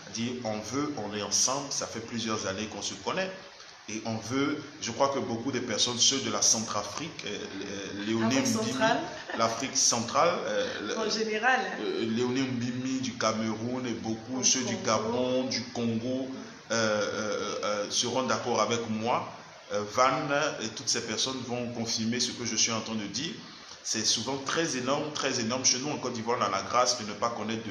C'est-à-dire, on est ensemble, ça fait plusieurs années qu'on se connaît, et on veut, je crois que beaucoup de personnes, ceux de la Centrafrique, l'Afrique centrale, en général, Léoné Mbimi du Cameroun et beaucoup, ceux du Gabon, du Congo, seront d'accord avec moi. Van et toutes ces personnes vont confirmer ce que je suis en train de dire. C'est souvent très énorme, très énorme. Chez nous, en Côte d'Ivoire, on a la grâce de ne pas connaître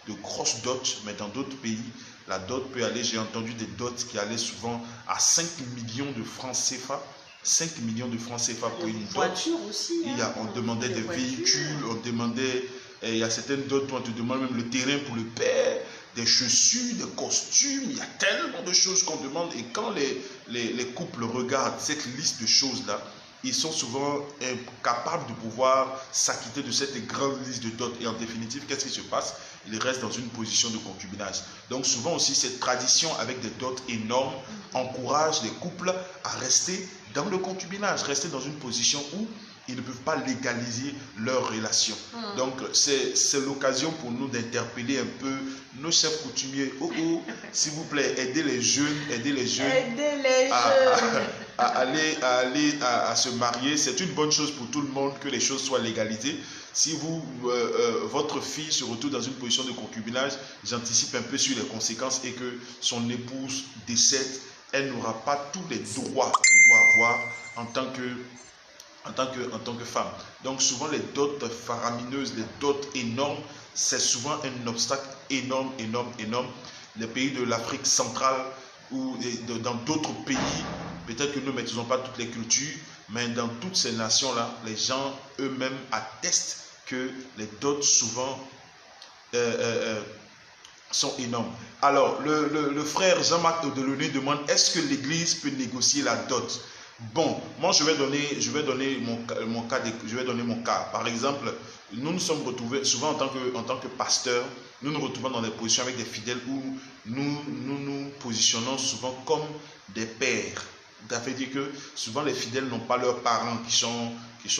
de grosses dots, mais dans d'autres pays, la dot peut aller, j'ai entendu des dots qui allaient souvent à 5 millions de francs CFA. 5 millions de francs CFA pour une voiture aussi. On demandait des véhicules, on demandait, il y a certaines dots où on te demande même le terrain pour le père, des chaussures, des costumes, il y a tellement de choses qu'on demande. Et quand les couples regardent cette liste de choses-là, ils sont souvent incapables de pouvoir s'acquitter de cette grande liste de dots. Et en définitive, qu'est-ce qui se passe? Ils restent dans une position de concubinage. Donc souvent aussi, cette tradition avec des dots énormes encourage les couples à rester dans le concubinage, rester dans une position où ils ne peuvent pas légaliser leur relation. Donc c'est l'occasion pour nous d'interpeller un peu nos chefs coutumiers. S'il vous plaît, aidez les jeunes à se marier. C'est une bonne chose pour tout le monde que les choses soient légalisées. Si votre fille se retrouve dans une position de concubinage, j'anticipe un peu sur les conséquences, et que son épouse décède, elle n'aura pas tous les droits qu'elle doit avoir en tant que femme. Donc souvent les dots faramineuses, les dots énormes, c'est souvent un obstacle énorme. Les pays de l'Afrique centrale ou dans d'autres pays, peut-être que nous ne maîtrisons pas toutes les cultures, mais dans toutes ces nations-là, les gens eux-mêmes attestent que les dots souvent sont énormes. Alors, le frère Jean-Marc Odelonné demande, est-ce que l'Église peut négocier la dot? Bon, moi je vais donner mon cas. Par exemple, nous nous sommes retrouvés souvent en tant que pasteur, nous nous retrouvons dans des positions avec des fidèles où nous positionnons souvent comme des pères. Ça veut dire que souvent les fidèles n'ont pas leurs parents qui sont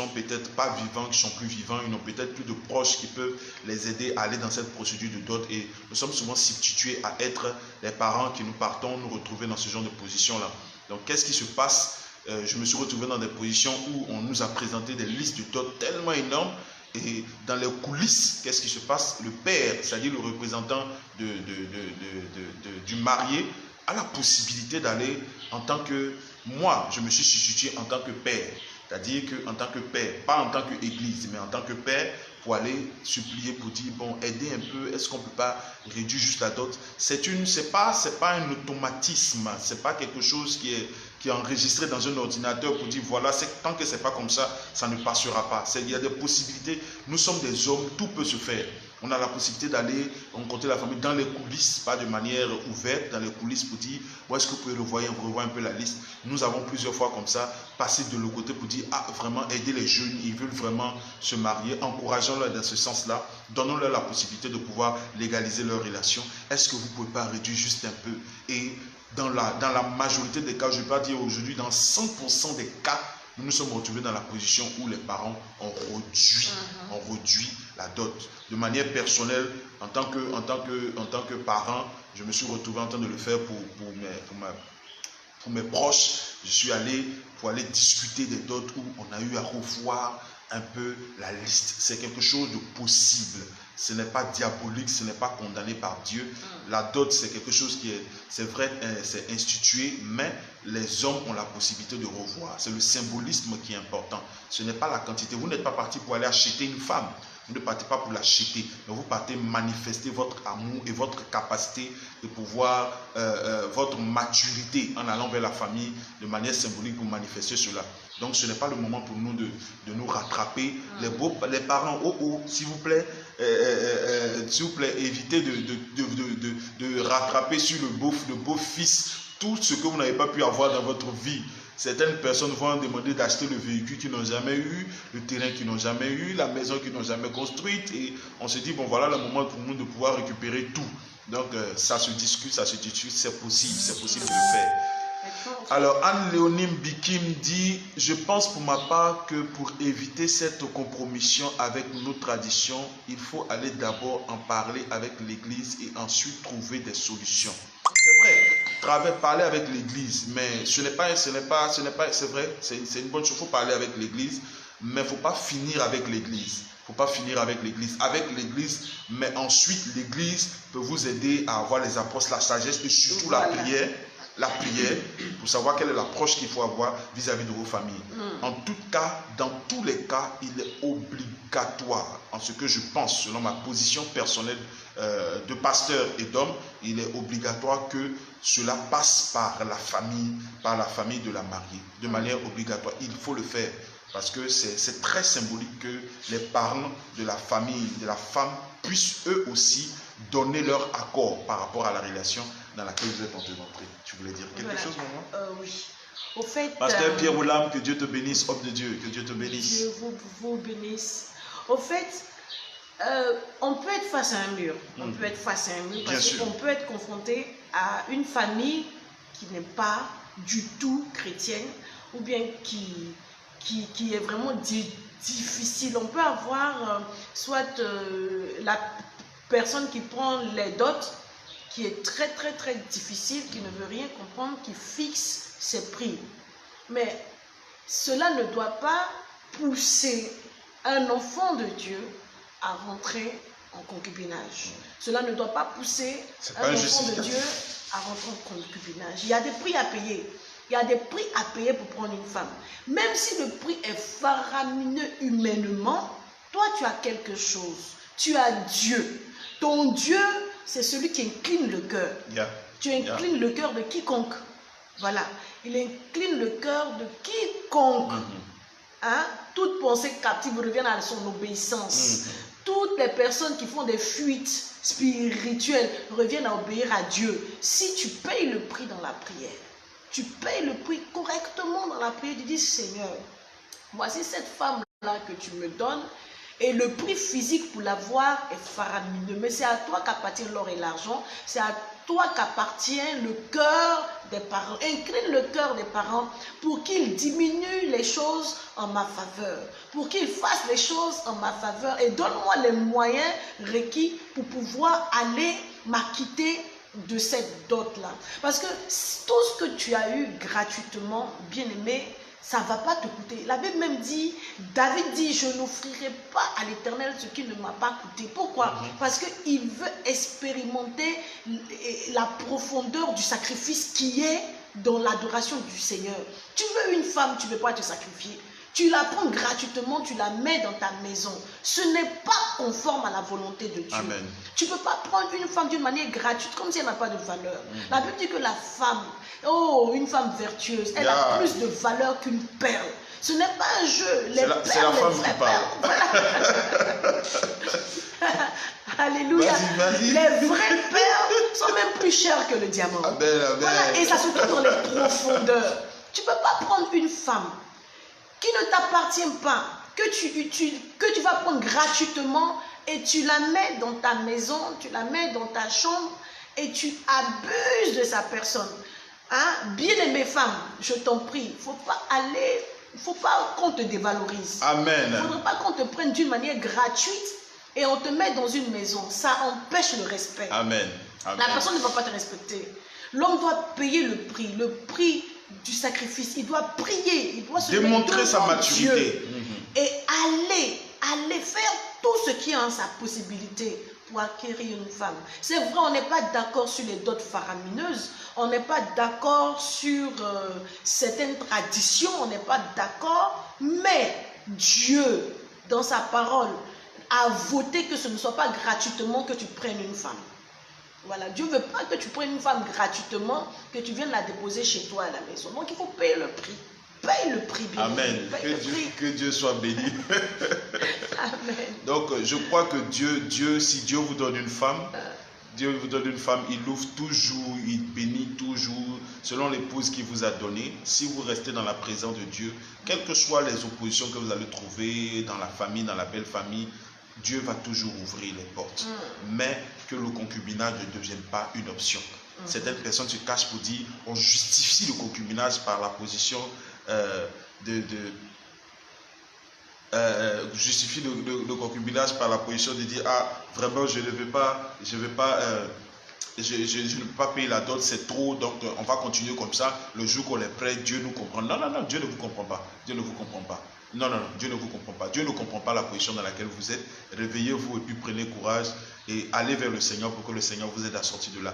peut-être pas vivants, qui sont plus vivants, ils n'ont peut-être plus de proches qui peuvent les aider à aller dans cette procédure de dot, et nous sommes souvent substitués à être les parents qui nous partons nous retrouver dans ce genre de position-là. Donc qu'est-ce qui se passe? Je me suis retrouvé dans des positions où on nous a présenté des listes de dot tellement énormes, et dans les coulisses, qu'est-ce qui se passe? Le père, c'est-à-dire le représentant du marié, a la possibilité d'aller en tant que... Moi, je me suis substitué en tant que père, c'est-à-dire qu'en tant que père, pas en tant qu'église, mais en tant que père, pour aller supplier, pour dire, bon, aider un peu, est-ce qu'on ne peut pas réduire juste la dot? C'est pas un automatisme, c'est pas quelque chose qui est enregistré dans un ordinateur pour dire, voilà, tant que c'est pas comme ça, ça ne passera pas. Il y a des possibilités, nous sommes des hommes, tout peut se faire. On a la possibilité d'aller rencontrer la famille dans les coulisses, pas de manière ouverte, dans les coulisses pour dire, où est-ce que vous pouvez revoir un peu la liste. Nous avons plusieurs fois comme ça passé de l'autre côté pour dire, vraiment aider les jeunes, ils veulent vraiment se marier, encourageons-les dans ce sens-là, donnons-leur la possibilité de pouvoir légaliser leur relation. Est-ce que vous ne pouvez pas réduire juste un peu? Et dans la majorité des cas, je ne vais pas dire aujourd'hui, dans 100% des cas, nous nous sommes retrouvés dans la position où les parents ont réduit la dot. De manière personnelle, en tant que parent, je me suis retrouvé en train de le faire pour mes proches. Je suis allé pour aller discuter des dots où on a eu à revoir un peu la liste. C'est quelque chose de possible. Ce n'est pas diabolique, ce n'est pas condamné par Dieu. La dot, c'est quelque chose c'est vrai, c'est institué, mais les hommes ont la possibilité de revoir. C'est le symbolisme qui est important. Ce n'est pas la quantité. Vous n'êtes pas parti pour aller acheter une femme. Vous ne partez pas pour l'acheter, mais vous partez manifester votre amour et votre capacité de pouvoir, votre maturité en allant vers la famille de manière symbolique pour manifester cela. Donc ce n'est pas le moment pour nous de nous rattraper. Les parents, s'il vous plaît, évitez de rattraper sur le beau-fils tout ce que vous n'avez pas pu avoir dans votre vie. Certaines personnes vont demander d'acheter le véhicule qu'ils n'ont jamais eu, le terrain qu'ils n'ont jamais eu, la maison qu'ils n'ont jamais construite. Et on se dit, bon voilà le moment pour nous de pouvoir récupérer tout. Donc ça se discute, c'est possible de le faire. Alors Anne-Léonie Bikim dit, je pense pour ma part que pour éviter cette compromission avec nos traditions, il faut aller d'abord en parler avec l'Église et ensuite trouver des solutions. C'est vrai, parler avec l'Église, mais c'est vrai, c'est une bonne chose, il faut parler avec l'Église, mais il ne faut pas finir avec l'Église. Avec l'Église, mais ensuite l'Église peut vous aider à avoir les approches, la sagesse et surtout la prière, pour savoir quelle est l'approche qu'il faut avoir vis-à-vis de vos familles. En tout cas, dans tous les cas, il est obligatoire, en ce que je pense, selon ma position personnelle de pasteur et d'homme, il est obligatoire que cela passe par la famille de la mariée. De manière obligatoire, il faut le faire. Parce que c'est très symbolique que les parents de la famille, de la femme, puissent eux aussi donner leur accord par rapport à la relation dans laquelle vous êtes en train d'entrer. Tu voulais dire quelque chose, maman? Oui. Au fait, Pasteur Pierre Oulam, que Dieu te bénisse, homme de Dieu, que Dieu te bénisse. Dieu vous bénisse. Au fait, on peut être face à un mur. On peut être face à un mur parce qu'on peut être confronté à une famille qui n'est pas du tout chrétienne ou bien qui est vraiment difficile. On peut avoir soit la personne qui prend les dots, qui est très difficile, qui ne veut rien comprendre, qui fixe ses prix. Mais cela ne doit pas pousser un enfant de Dieu à rentrer en concubinage. Cela ne doit pas pousser un enfant de Dieu à rentrer en concubinage. Il y a des prix à payer. Il y a des prix à payer pour prendre une femme. Même si le prix est faramineux humainement, toi tu as quelque chose. Tu as Dieu. Ton Dieu, c'est celui qui incline le cœur. Tu inclines le cœur de quiconque. Voilà. Il incline le cœur de quiconque. Toute pensée captive revient à son obéissance. Toutes les personnes qui font des fuites spirituelles reviennent à obéir à Dieu. Si tu payes le prix dans la prière, tu payes le prix correctement dans la prière, tu dis, Seigneur, voici cette femme-là que tu me donnes, et le prix physique pour l'avoir est faramineux. Mais c'est à toi qu'appartient l'or et l'argent, c'est à toi qu'appartient le cœur des parents. Incline le cœur des parents pour qu'ils diminuent les choses en ma faveur, pour qu'ils fassent les choses en ma faveur, et donne-moi les moyens requis pour pouvoir aller m'acquitter de cette dot-là. Parce que tout ce que tu as eu gratuitement, bien-aimé, ça ne va pas te coûter. La Bible même dit, David dit, je n'offrirai pas à l'Éternel ce qui ne m'a pas coûté. Pourquoi? Parce qu'il veut expérimenter la profondeur du sacrifice qui est dans l'adoration du Seigneur. Tu veux une femme, tu ne veux pas te sacrifier. Tu la prends gratuitement, tu la mets dans ta maison. Ce n'est pas conforme à la volonté de Dieu. Amen. Tu ne peux pas prendre une femme d'une manière gratuite, comme si elle n'a pas de valeur. La Bible dit que la femme, une femme vertueuse, elle a plus de valeur qu'une perle. Ce n'est pas un jeu. C'est la femme qui parle. Alléluia. Les vraies perles sont même plus chères que le diamant. Amen. Voilà, et ça se trouve dans les profondeurs. Tu ne peux pas prendre une femme qui ne t'appartient pas, que tu vas prendre gratuitement et tu la mets dans ta maison, tu la mets dans ta chambre et tu abuses de sa personne. Bien-aimée femme, je t'en prie, il ne faut pas qu'on te dévalorise. Amen. Il ne faudrait pas qu'on te prenne d'une manière gratuite et on te met dans une maison. Ça empêche le respect. Amen. La personne ne va pas te respecter. L'homme doit payer le prix du sacrifice. Il doit prier, il doit se démontrer sa maturité et aller faire tout ce qui est en sa possibilité pour acquérir une femme. C'est vrai, on n'est pas d'accord sur les dots faramineuses, on n'est pas d'accord sur certaines traditions, on n'est pas d'accord, mais Dieu, dans sa parole, a voté que ce ne soit pas gratuitement que tu prennes une femme. Voilà, Dieu ne veut pas que tu prennes une femme gratuitement, que tu viennes la déposer chez toi à la maison. Donc il faut payer le prix. Paye le prix, bien. Amen. Que Dieu soit béni. Amen. Donc je crois que si Dieu vous donne une femme, Dieu vous donne une femme, il ouvre toujours, il bénit toujours, selon l'épouse qu'il vous a donnée. Si vous restez dans la présence de Dieu, quelles que soient les oppositions que vous allez trouver dans la famille, dans la belle famille, Dieu va toujours ouvrir les portes. Mais que le concubinage ne devienne pas une option. Certaines personnes se cachent pour dire, on justifie le concubinage par la position justifie le concubinage par la position de dire, ah, vraiment, je ne peux pas payer la dot, c'est trop, donc on va continuer comme ça. Le jour qu'on est prêt, Dieu nous comprend. Non, non, non, Dieu ne vous comprend pas. Dieu ne vous comprend pas. Non, non, non, Dieu ne vous comprend pas. Dieu ne comprend pas la position dans laquelle vous êtes. Réveillez-vous et puis prenez courage et allez vers le Seigneur pour que le Seigneur vous aide à sortir de là.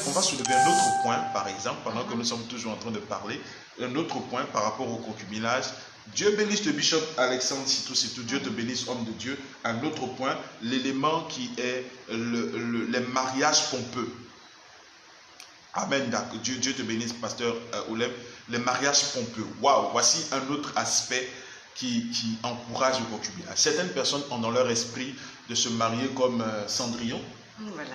On va soulever un autre point, par exemple, pendant que nous sommes toujours en train de parler, un autre point par rapport au concubinage. Dieu bénisse le bishop Alexandre Sitou, Dieu te bénisse, homme de Dieu. Un autre point, l'élément qui est les mariages pompeux. Amen. Dieu te bénisse, pasteur Oulem. Les mariages pompeux. Waouh, voici un autre aspect qui encourage le concubinage. Certaines personnes ont dans leur esprit de se marier comme Cendrillon. Voilà.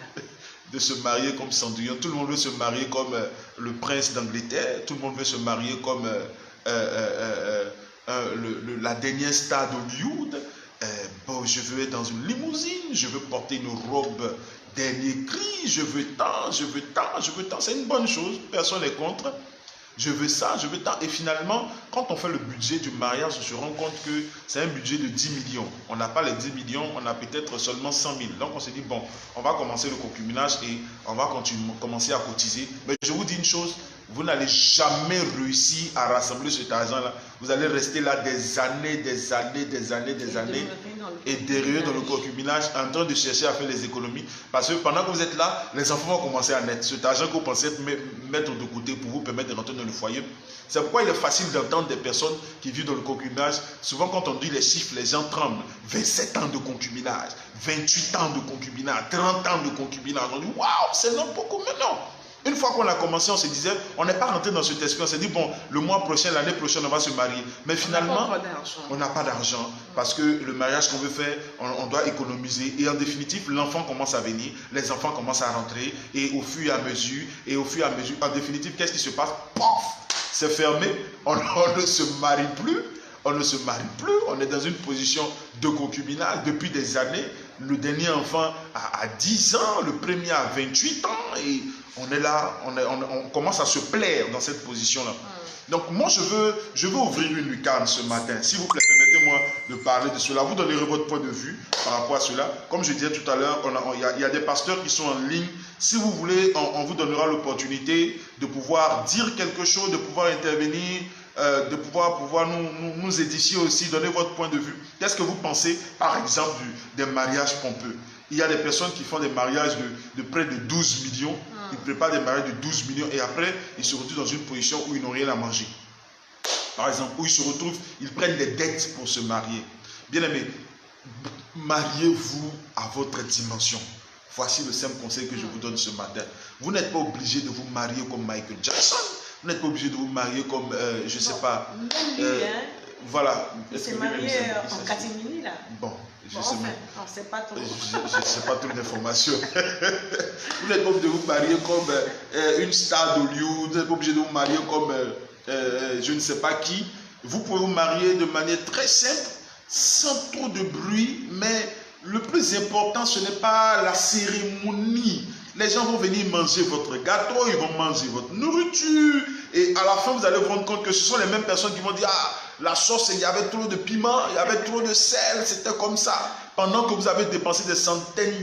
De se marier comme Cendrillon. Tout le monde veut se marier comme le prince d'Angleterre. Tout le monde veut se marier comme la dernière star d'Hollywood. Bon, je veux être dans une limousine. Je veux porter une robe dernier cri. Je veux tant, je veux tant, je veux tant. C'est une bonne chose. Personne n'est contre. Je veux ça, je veux tant. Et finalement, quand on fait le budget du mariage, on se rend compte que c'est un budget de 10 millions. On n'a pas les 10 millions, on a peut-être seulement 100 000. Donc on se dit, bon, on va commencer le concubinage et on va commencer à cotiser. Mais je vous dis une chose, vous n'allez jamais réussir à rassembler cet argent-là. Vous allez rester là des années, et derrière dans le concubinage, en train de chercher à faire les économies. Parce que pendant que vous êtes là, les enfants vont commencer à naître. Cet argent que vous pensez mettre de côté pour vous permettre de rentrer dans le foyer. C'est pourquoi il est facile d'entendre des personnes qui vivent dans le concubinage. Souvent quand on dit les chiffres, les gens tremblent. 27 ans de concubinage, 28 ans de concubinage, 30 ans de concubinage. On dit, waouh, c'est non beaucoup, mais non. Une fois qu'on a commencé, on se disait, on n'est pas rentré dans cet esprit, on s'est dit, bon, le mois prochain, l'année prochaine, on va se marier. Mais finalement, on n'a pas d'argent parce que le mariage qu'on veut faire, on doit économiser. Et en définitive, l'enfant commence à venir, les enfants commencent à rentrer, et au fur et à mesure, en définitive, qu'est-ce qui se passe? Pof! C'est fermé, on ne se marie plus. On ne se marie plus, on est dans une position de concubinage depuis des années. Le dernier enfant a 10 ans, le premier a 28 ans et on est là, on commence à se plaire dans cette position-là. Donc moi je veux ouvrir une lucarne ce matin. S'il vous plaît, permettez-moi de parler de cela. Vous donnerez votre point de vue par rapport à cela. Comme je disais tout à l'heure, il y a des pasteurs qui sont en ligne. Si vous voulez, on vous donnera l'opportunité de pouvoir dire quelque chose, de pouvoir intervenir, de pouvoir nous édifier aussi, donner votre point de vue. Qu'est-ce que vous pensez, par exemple, des mariages pompeux? Il y a des personnes qui font des mariages de près de 12 millions. Ils préparent des mariages de 12 millions et après, ils se retrouvent dans une position où ils n'ont rien à manger. Par exemple, où ils se retrouvent, ils prennent des dettes pour se marier. Bien aimé, mariez-vous à votre dimension. Voici le simple conseil que je vous donne ce matin. Vous n'êtes pas obligé de vous marier comme Michael Jackson. Vous n'êtes pas obligé de vous marier comme, je ne sais pas. Même lui, voilà. Il s'est marié en catimini, là. Bon, je ne sais pas trop. Je sais pas toute l'information. Vous n'êtes pas obligé de vous marier comme une star d'Hollywood. Vous n'êtes pas obligé de vous marier comme je ne sais pas qui. Vous pouvez vous marier de manière très simple, sans trop de bruit, mais le plus important, ce n'est pas la cérémonie. Les gens vont venir manger votre gâteau, ils vont manger votre nourriture. Et à la fin, vous allez vous rendre compte que ce sont les mêmes personnes qui vont dire, ah, la sauce, il y avait trop de piment, il y avait trop de sel, c'était comme ça. Pendant que vous avez dépensé des centaines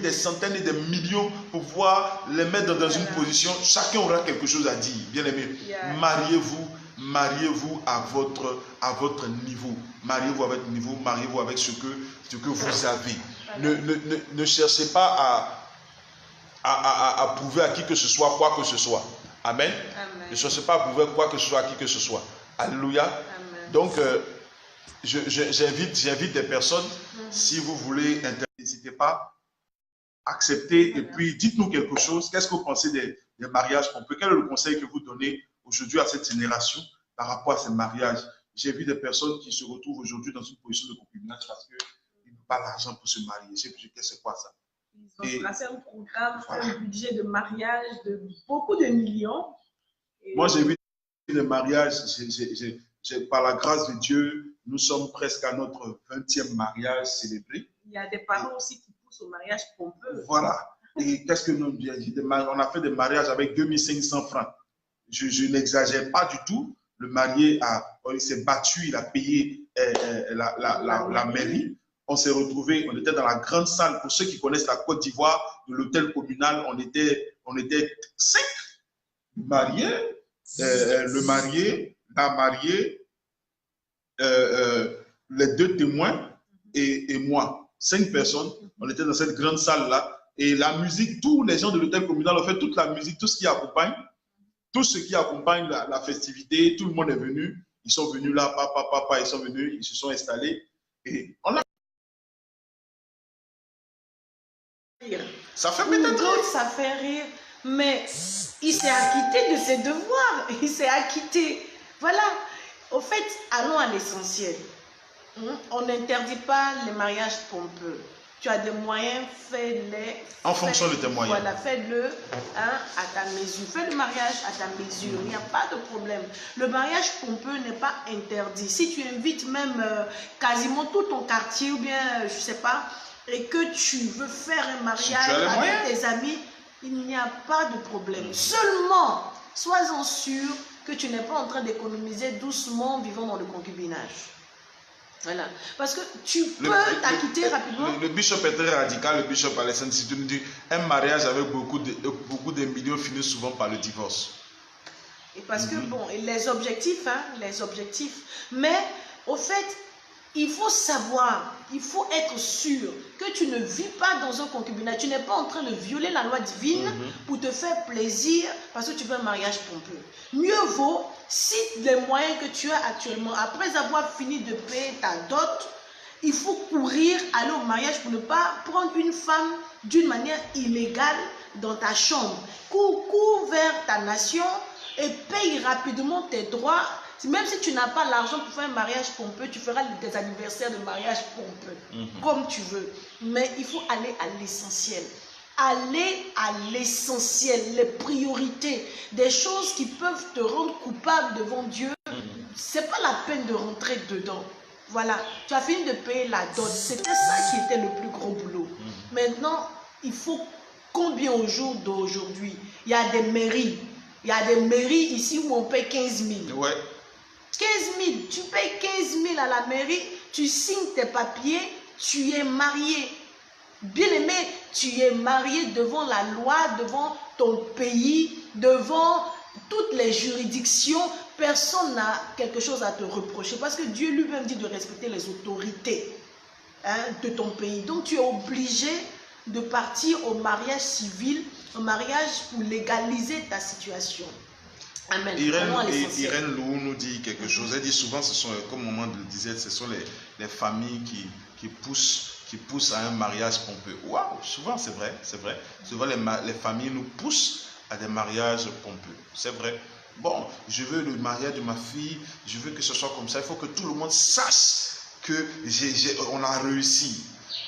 et des millions pour pouvoir les mettre dans une position, chacun aura quelque chose à dire. Bien aimé, mariez-vous à votre niveau. Mariez-vous à votre niveau, mariez-vous avec ce que vous avez. Ne cherchez pas à prouver à qui que ce soit, quoi que ce soit. Amen. Ne cherchez pas à prouver quoi que ce soit à qui que ce soit. Alléluia. Amen. Donc, j'invite des personnes, si vous voulez, n'hésitez pas, acceptez et puis dites-nous quelque chose. Qu'est-ce que vous pensez des mariages pompeux? Quel est le conseil que vous donnez aujourd'hui à cette génération par rapport à ces mariages? J'ai vu des personnes qui se retrouvent aujourd'hui dans une position de concubinage parce qu'ils n'ont pas l'argent pour se marier. C'est quoi ça? Ils ont tracé un programme, un budget de mariage de beaucoup de millions. Moi, j'ai vu des mariages, par la grâce de Dieu, nous sommes presque à notre 20e mariage célébré. Il y a des parents aussi qui poussent au mariage pompeux. Voilà. Et qu'est-ce que nous on a fait des mariages avec 2500 francs. Je n'exagère pas du tout. Le marié s'est battu, il a payé la mairie. On s'est retrouvés, on était dans la grande salle. Pour ceux qui connaissent la Côte d'Ivoire, de l'hôtel communal, on était 5 mariés. Le marié, la mariée, les 2 témoins et moi. 5 personnes. On était dans cette grande salle-là. Et la musique, tous les gens de l'hôtel communal ont fait toute la musique, tout ce qui accompagne. Tout ce qui accompagne la festivité. Tout le monde est venu. Ils sont venus là, papa, ils sont venus, ils se sont installés. Et on a... Ça fait peut-être rire. Ça fait rire. Mais il s'est acquitté de ses devoirs. Il s'est acquitté. Voilà. Au fait, allons à l'essentiel. On n'interdit pas les mariages pompeux. Tu as des moyens, fais-les. En fonction de tes moyens. Voilà, fais-le à ta mesure. Fais le mariage à ta mesure. Il n'y a pas de problème. Le mariage pompeux n'est pas interdit. Si tu invites même quasiment tout ton quartier ou bien, je ne sais pas, et que tu veux faire un mariage avec tes amis, il n'y a pas de problème. Seulement, sois-en sûr que tu n'es pas en train d'économiser doucement vivant dans le concubinage. Voilà. Parce que tu peux t'acquitter rapidement. Le bishop est très radical, le bishop Alexandre. Si tu nous dis un mariage avec beaucoup de millions finit souvent par le divorce. Et parce que, bon, les objectifs. Mais, au fait, il faut savoir, il faut être sûr que tu ne vis pas dans un concubinage. Tu n'es pas en train de violer la loi divine pour te faire plaisir parce que tu veux un mariage pompeux. Mieux vaut, si les moyens que tu as actuellement, après avoir fini de payer ta dot, il faut courir, aller au mariage pour ne pas prendre une femme d'une manière illégale dans ta chambre. Cours vers ta nation et paye rapidement tes droits. Même si tu n'as pas l'argent pour faire un mariage pompeux, tu feras des anniversaires de mariage pompeux, comme tu veux. Mais il faut aller à l'essentiel. Aller à l'essentiel, les priorités, des choses qui peuvent te rendre coupable devant Dieu. C'est pas la peine de rentrer dedans. Voilà, tu as fini de payer la dot. C'était ça qui était le plus gros boulot. Maintenant, il faut combien au jour d'aujourd'hui? Il y a des mairies. Il y a des mairies ici où on paye 15 000. Ouais. 15 000, tu payes 15 000 à la mairie, tu signes tes papiers, tu es marié. Bien aimé, tu es marié devant la loi, devant ton pays, devant toutes les juridictions. Personne n'a quelque chose à te reprocher parce que Dieu lui-même dit de respecter les autorités de ton pays. Donc tu es obligé de partir au mariage civil, au mariage pour légaliser ta situation. Amen. Irène Lou nous dit quelque chose. Elle dit souvent, ce sont, comme maman le disait, ce sont les familles qui poussent à un mariage pompeux. Waouh, souvent c'est vrai. Souvent les familles nous poussent à des mariages pompeux. C'est vrai. Bon, je veux le mariage de ma fille, je veux que ce soit comme ça. Il faut que tout le monde sache qu'on a réussi.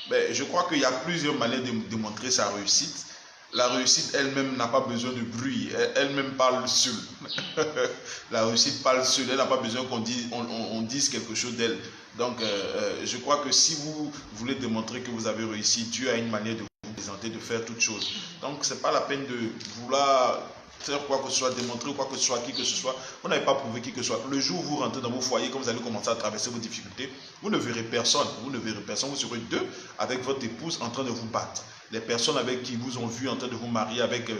Mais je crois qu'il y a plusieurs manières de démontrer sa réussite. La réussite elle-même n'a pas besoin de bruit, elle-même parle seule. La réussite parle seule, elle n'a pas besoin qu'on dise quelque chose d'elle. Donc, je crois que si vous voulez démontrer que vous avez réussi, Dieu a une manière de vous présenter, de faire toutes choses. Donc, ce n'est pas la peine de vouloir faire quoi que ce soit, démontrer quoi que ce soit, qui que ce soit. Vous n'avez pas prouvé qui que ce soit. Le jour où vous rentrez dans vos foyers, quand vous allez commencer à traverser vos difficultés, vous ne verrez personne. Vous serez 2 avec votre épouse en train de vous battre. Les personnes avec qui vous ont vu en train de vous marier avec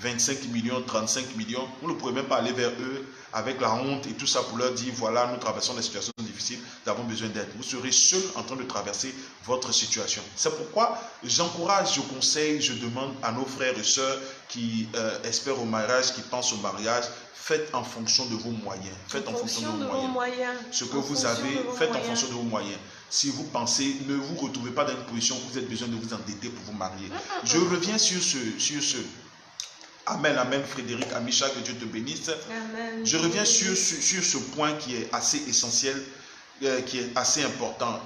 25 millions, 35 millions, vous ne pouvez même pas aller vers eux avec la honte et tout ça pour leur dire, voilà, nous traversons des situations difficiles, nous avons besoin d'aide. Vous serez seul en train de traverser votre situation. C'est pourquoi j'encourage, je conseille, je demande à nos frères et sœurs qui espèrent au mariage, qui pensent au mariage, faites en fonction de vos moyens. Faites en fonction de vos moyens. Ce que vous avez, faites en fonction de vos moyens. Si vous pensez, ne vous retrouvez pas dans une position où vous avez besoin de vous endetter pour vous marier. Je reviens sur ce. Amen, amen, Frédéric, Amisha, que Dieu te bénisse. Amen. Je reviens sur ce point qui est assez essentiel, qui est assez important.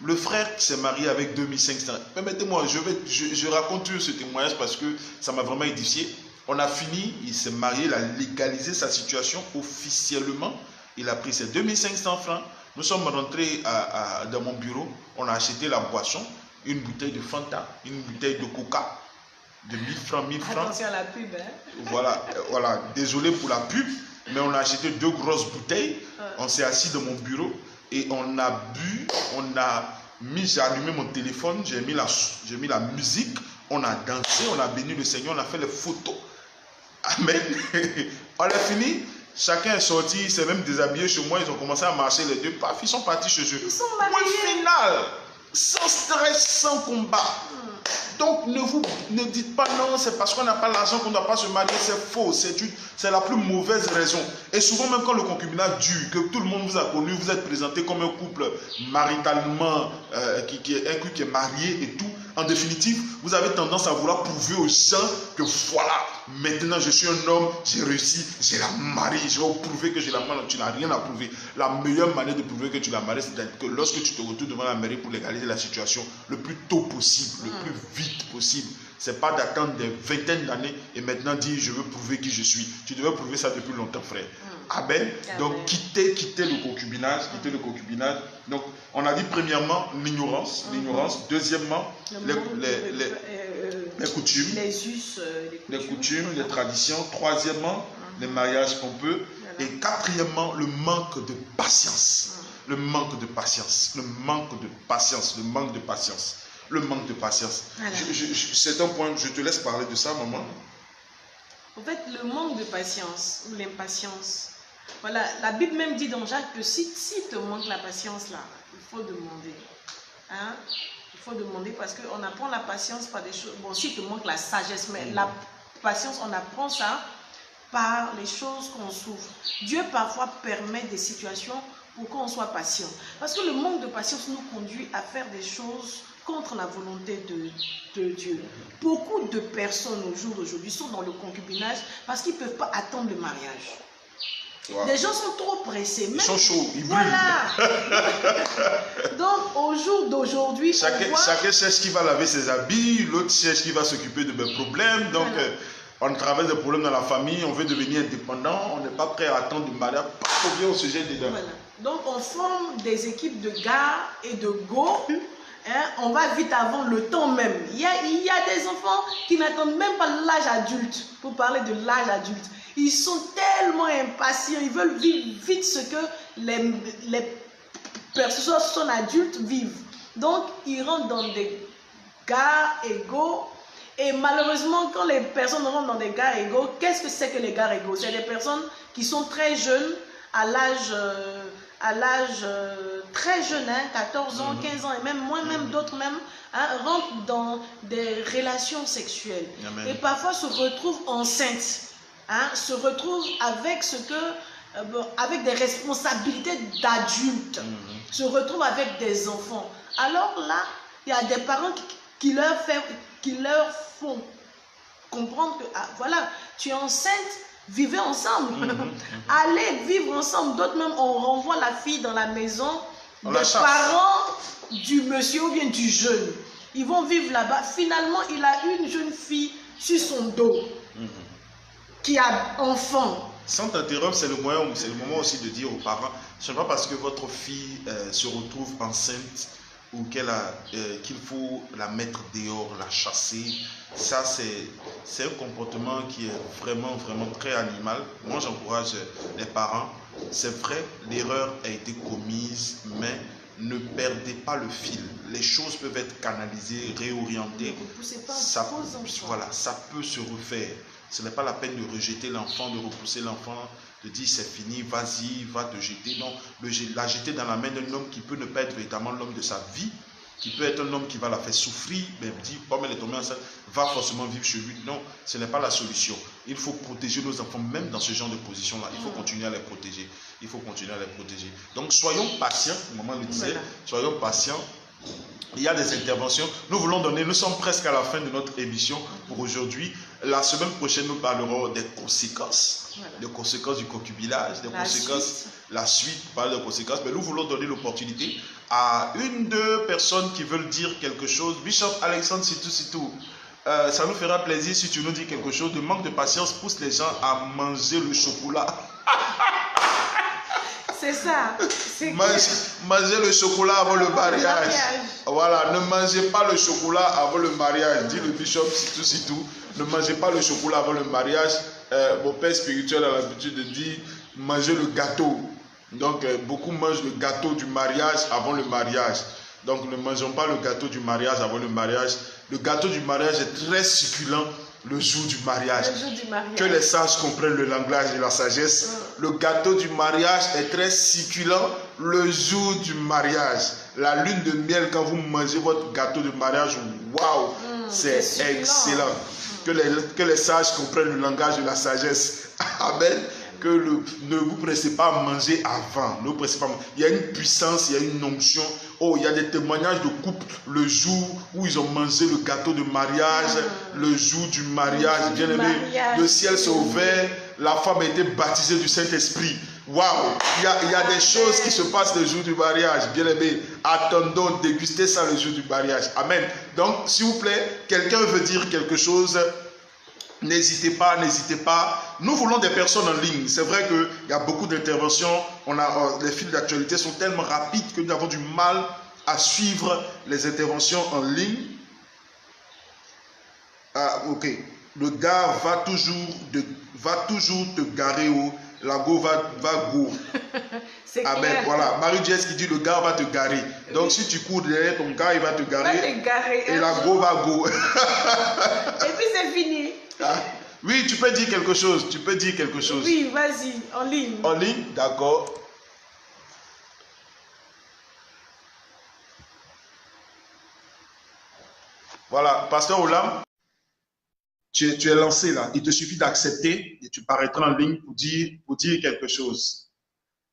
Le frère qui s'est marié avec 2500. Permettez-moi, je raconte ce témoignage parce que ça m'a vraiment édifié. On a fini, il s'est marié, il a légalisé sa situation officiellement. Il a pris ses 2500 francs. Nous sommes rentrés dans mon bureau, on a acheté la boisson, une bouteille de Fanta, une bouteille de Coca, de 1000 francs, 1000 francs. Attention à la pub, hein? Voilà, désolé pour la pub, mais on a acheté 2 grosses bouteilles, on s'est assis dans mon bureau et on a bu, j'ai allumé mon téléphone, j'ai mis la musique, on a dansé, on a béni le Seigneur, on a fait les photos. Amen. On a fini. Chacun est sorti, s'est même déshabillé chez moi, ils ont commencé à marcher les deux. Paf, ils sont partis chez eux. Ils sont mariés. Point final, sans stress, sans combat. Donc ne dites pas non, c'est parce qu'on n'a pas l'argent qu'on ne doit pas se marier, c'est faux, c'est la plus mauvaise raison. Et souvent même quand le concubinage dure, que tout le monde vous a connu, vous êtes présenté comme un couple maritalement, un couple qui est marié et tout, en définitive, vous avez tendance à vouloir prouver aux gens que voilà, maintenant je suis un homme, j'ai réussi, j'ai la mariée, je vais vous prouver que j'ai la mariée. Tu n'as rien à prouver. La meilleure manière de prouver que tu l'as mariée, c'est que lorsque tu te retrouves devant la mairie pour légaliser la situation, le plus tôt possible, le plus vite possible. C'est pas d'attendre des vingtaines d'années et maintenant dire je veux prouver qui je suis. Tu devais prouver ça depuis longtemps, frère. Amen. Donc quitter le concubinage, Donc on a dit premièrement l'ignorance, deuxièmement les coutumes, les coutumes, les traditions, troisièmement les mariages pompeux et quatrièmement le manque de patience. Le manque de patience. C'est un point, je te laisse parler de ça, maman. En fait, le manque de patience ou l'impatience. Voilà, la Bible même dit dans Jacques que si te manque la patience là, il faut demander. Hein? Il faut demander parce qu'on apprend la patience par des choses. Bon, si te manque la sagesse, mais la patience, on apprend ça par les choses qu'on souffre. Dieu parfois permet des situations pour qu'on soit patient. Parce que le manque de patience nous conduit à faire des choses contre la volonté de Dieu. Beaucoup de personnes au jour d'aujourd'hui sont dans le concubinage parce qu'ils ne peuvent pas attendre le mariage. Wow. Les gens sont trop pressés. Ils sont chauds, ils brûlent. Voilà. Donc, au jour d'aujourd'hui, chacun cherche qui va laver ses habits, l'autre cherche qui va s'occuper de mes problèmes. Donc, on traverse des problèmes dans la famille, on veut devenir indépendant, on n'est pas prêt à attendre le mariage, pas bien on se jette dedans. Voilà. Donc, on forme des équipes de gars et de go. On va vite avant le temps même. Il y a des enfants qui n'attendent même pas l'âge adulte. Pour parler de l'âge adulte, ils sont tellement impatients, ils veulent vivre vite ce que les personnes adultes vivent. Donc, ils rentrent dans des gares égaux. Et malheureusement, quand les personnes rentrent dans des gares égaux, qu'est-ce que c'est que les gares égaux? C'est des personnes qui sont très jeunes, à l'âge très jeune, 14 ans, 15 ans, et même moins, même d'autres même, rentrent dans des relations sexuelles. Amen. Et parfois se retrouvent enceintes, se retrouvent avec avec des responsabilités d'adultes, se retrouvent avec des enfants. Alors là, il y a des parents qui leur font comprendre que, voilà, tu es enceinte, vivez ensemble. Allez vivre ensemble. D'autres même, on renvoie la fille dans la maison des parents du monsieur ou bien du jeune. Ils vont vivre là-bas. Finalement, il a une jeune fille sur son dos qui a enfant. Sans t'interrompre, c'est le moment aussi de dire aux parents, ce n'est pas parce que votre fille se retrouve enceinte ou qu'il faut la mettre dehors, la chasser. Ça, c'est un comportement qui est vraiment, vraiment très animal. Moi, j'encourage les parents. C'est vrai, l'erreur a été commise, mais ne perdez pas le fil. Les choses peuvent être canalisées, réorientées. Ne repoussez pas Ça, vos enfants. voilà, ça peut se refaire. Ce n'est pas la peine de rejeter l'enfant, de repousser l'enfant, de dire c'est fini, vas-y, va te jeter. Non, la jeter dans la main d'un homme qui peut ne pas être véritablement l'homme de sa vie, qui peut être un homme qui va la faire souffrir, mais dit, comme elle est tombée enceinte, va forcément vivre chez lui. Non, ce n'est pas la solution. Il faut protéger nos enfants, même dans ce genre de position-là. Il faut continuer à les protéger. Il faut continuer à les protéger. Donc, soyons patients, maman le disait, soyons patients. Il y a des interventions. Nous voulons donner, nous sommes presque à la fin de notre émission pour aujourd'hui. La semaine prochaine, nous parlerons des conséquences, des conséquences du concubinage, des conséquences, la suite, pas de conséquences. Mais nous voulons donner l'opportunité à une, deux personnes qui veulent dire quelque chose. Bishop Alexandre Sitou, ça nous fera plaisir si tu nous dis quelque chose. Le manque de patience pousse les gens à manger le chocolat. C'est ça. Mangez le chocolat avant le mariage. Voilà, ne mangez pas le chocolat avant le mariage. Dit le bishop Sitou. Ne mangez pas le chocolat avant le mariage. Mon père spirituel a l'habitude de dire mangez le gâteau. Donc, beaucoup mangent le gâteau du mariage avant le mariage. Donc, ne mangeons pas le gâteau du mariage avant le mariage. Le gâteau du mariage est très succulent le jour du mariage. Que les sages comprennent le langage et la sagesse. Le gâteau du mariage est très succulent le jour du mariage. La lune de miel, quand vous mangez votre gâteau de mariage, waouh, c'est excellent. Que les sages comprennent le langage de la sagesse. Amen. Ne vous pressez pas à manger avant. Ne vous pressez pas. Il y a une puissance, il y a une onction. Oh, il y a des témoignages de couples le jour où ils ont mangé le gâteau de mariage, le jour du mariage. Bien aimé, le ciel s'est ouvert, la femme a été baptisée du Saint-Esprit. Waouh, il y a des choses qui se passent le jour du mariage. Bien aimé, attendons, dégustez ça le jour du mariage. Amen. Donc, s'il vous plaît, quelqu'un veut dire quelque chose. N'hésitez pas, n'hésitez pas. Nous voulons des personnes en ligne. C'est vrai qu'il y a beaucoup d'interventions. Les fils d'actualité sont tellement rapides que nous avons du mal à suivre les interventions en ligne. Ah, ok. Le gars va toujours te garer au. La go va go. Amen. Clair. Voilà. Marie-Jess qui dit le gars va te garer. Donc si tu cours derrière ton gars, il va te garer. Et la go va go. Et puis c'est fini. Ah, oui, tu peux dire quelque chose. Tu peux dire quelque chose. Oui, vas-y, en ligne. En ligne, d'accord. Voilà, Pasteur Olam, tu es lancé là. Il te suffit d'accepter et tu paraîtras en ligne pour dire quelque chose.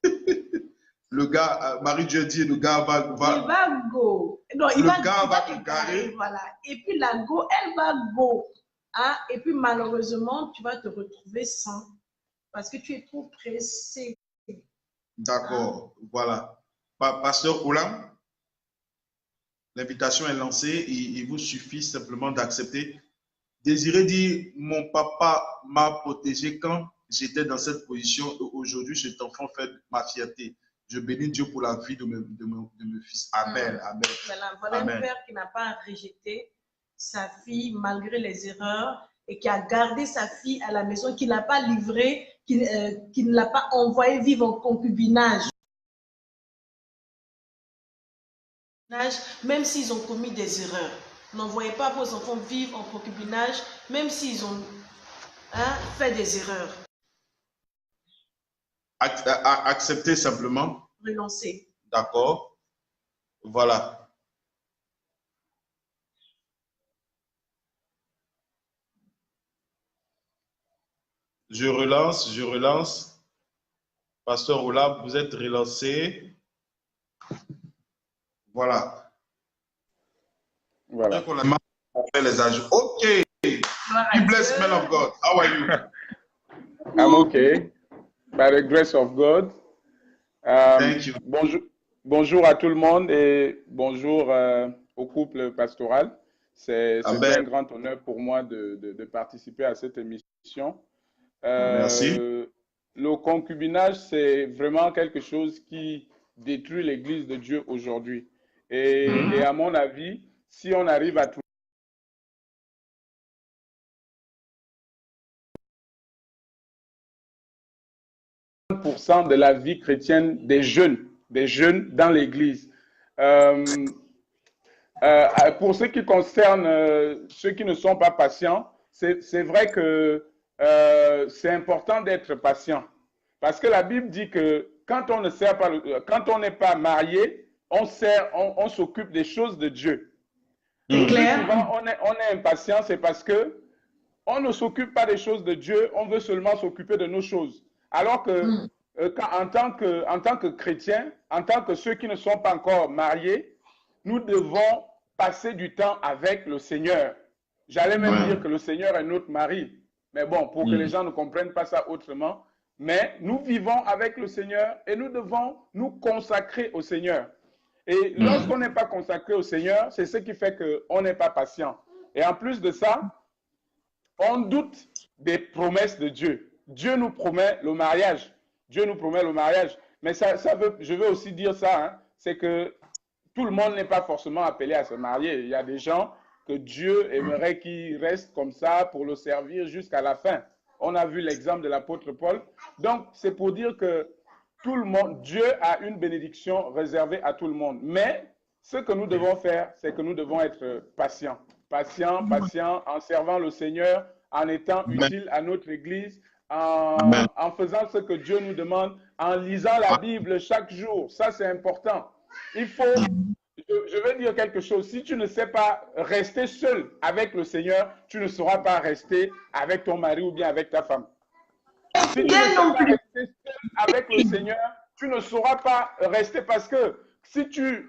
Le gars, Marie-Dieu dit, le gars va... Il va go. Non, il va te garer. Voilà. Et puis la go, elle va go. Hein? Et puis malheureusement, tu vas te retrouver sans. Parce que tu es trop pressé. D'accord. Hein? Voilà. Pasteur Oulam, l'invitation est lancée. Il vous suffit simplement d'accepter. Désirez dire, mon papa m'a protégé quand j'étais dans cette position. Aujourd'hui, cet enfant fait ma fierté. Je bénis Dieu pour la vie de mes fils. Amen. Amen. Voilà un père qui n'a pas rejeté sa fille malgré les erreurs et qui a gardé sa fille à la maison, qui ne l'a pas livrée, qui ne l'a pas envoyée vivre en concubinage. Même s'ils ont commis des erreurs. N'envoyez pas vos enfants vivre en concubinage, même s'ils ont fait des erreurs. Accepter simplement. Renoncer. D'accord. Voilà. Je relance. Pasteur Oula, vous êtes relancé. Voilà. Voilà. On fait les ajouts. OK. Be blessed, man of God. How are you? I'm okay. By the grace of God. Thank you. Bonjour à tout le monde et bonjour au couple pastoral. C'est un grand honneur pour moi de participer à cette émission. Merci. Le concubinage, c'est vraiment quelque chose qui détruit l'Église de Dieu aujourd'hui. Et à mon avis, si on arrive à trouver % de la vie chrétienne des jeunes dans l'Église. Pour ce qui concerne ceux qui ne sont pas patients, c'est vrai que c'est important d'être patient. Parce que la Bible dit que quand on ne sert pas, quand on n'est pas marié, on s'occupe des choses de Dieu. C'est clair. Souvent, on est impatient, c'est parce que on ne s'occupe pas des choses de Dieu, on veut seulement s'occuper de nos choses. Alors que en tant que chrétiens, en tant que ceux qui ne sont pas encore mariés, nous devons passer du temps avec le Seigneur. J'allais même dire que le Seigneur est notre mari. Mais bon, pour que les gens ne comprennent pas ça autrement, mais nous vivons avec le Seigneur et nous devons nous consacrer au Seigneur. Et lorsqu'on n'est pas consacré au Seigneur, c'est ce qui fait qu'on n'est pas patient. Et en plus de ça, on doute des promesses de Dieu. Dieu nous promet le mariage. Dieu nous promet le mariage. Mais je veux aussi dire ça, hein, c'est que tout le monde n'est pas forcément appelé à se marier. Il y a des gens que Dieu aimerait qu'ils restent comme ça pour le servir jusqu'à la fin. On a vu l'exemple de l'apôtre Paul. Donc, c'est pour dire que tout le monde, Dieu a une bénédiction réservée à tout le monde. Mais ce que nous devons faire, c'est que nous devons être patients. Patients, en servant le Seigneur, en étant utile à notre Église, en faisant ce que Dieu nous demande, en lisant la Bible chaque jour. Ça, c'est important. Il faut, je veux dire quelque chose, si tu ne sais pas rester seul avec le Seigneur, tu ne sauras pas rester avec ton mari ou bien avec ta femme. Si tu ne sais pas rester seul avec le Seigneur, tu ne sauras pas rester parce que si tu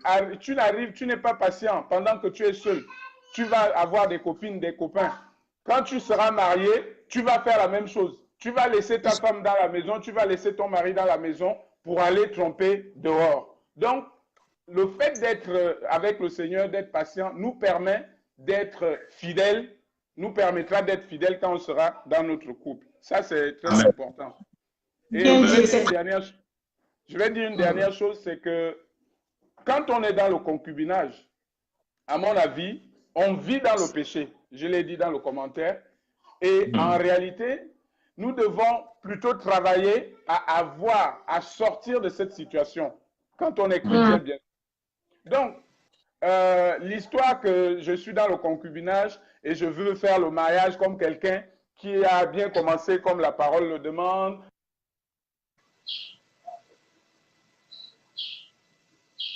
n'es pas patient pendant que tu es seul, tu vas avoir des copines, des copains. Quand tu seras marié, tu vas faire la même chose. Tu vas laisser ta femme dans la maison, tu vas laisser ton mari dans la maison pour aller tromper dehors. Donc, le fait d'être avec le Seigneur, d'être patient, nous permet d'être fidèles, nous permettra d'être fidèles quand on sera dans notre couple. Ça, c'est très important. Et je vais dire une dernière chose, c'est que quand on est dans le concubinage, à mon avis, on vit dans le péché. Je l'ai dit dans le commentaire. Et en réalité, nous devons plutôt travailler à sortir de cette situation quand on est chrétien, bien. Donc, l'histoire que je suis dans le concubinage et je veux faire le mariage comme quelqu'un qui a bien commencé comme la parole le demande.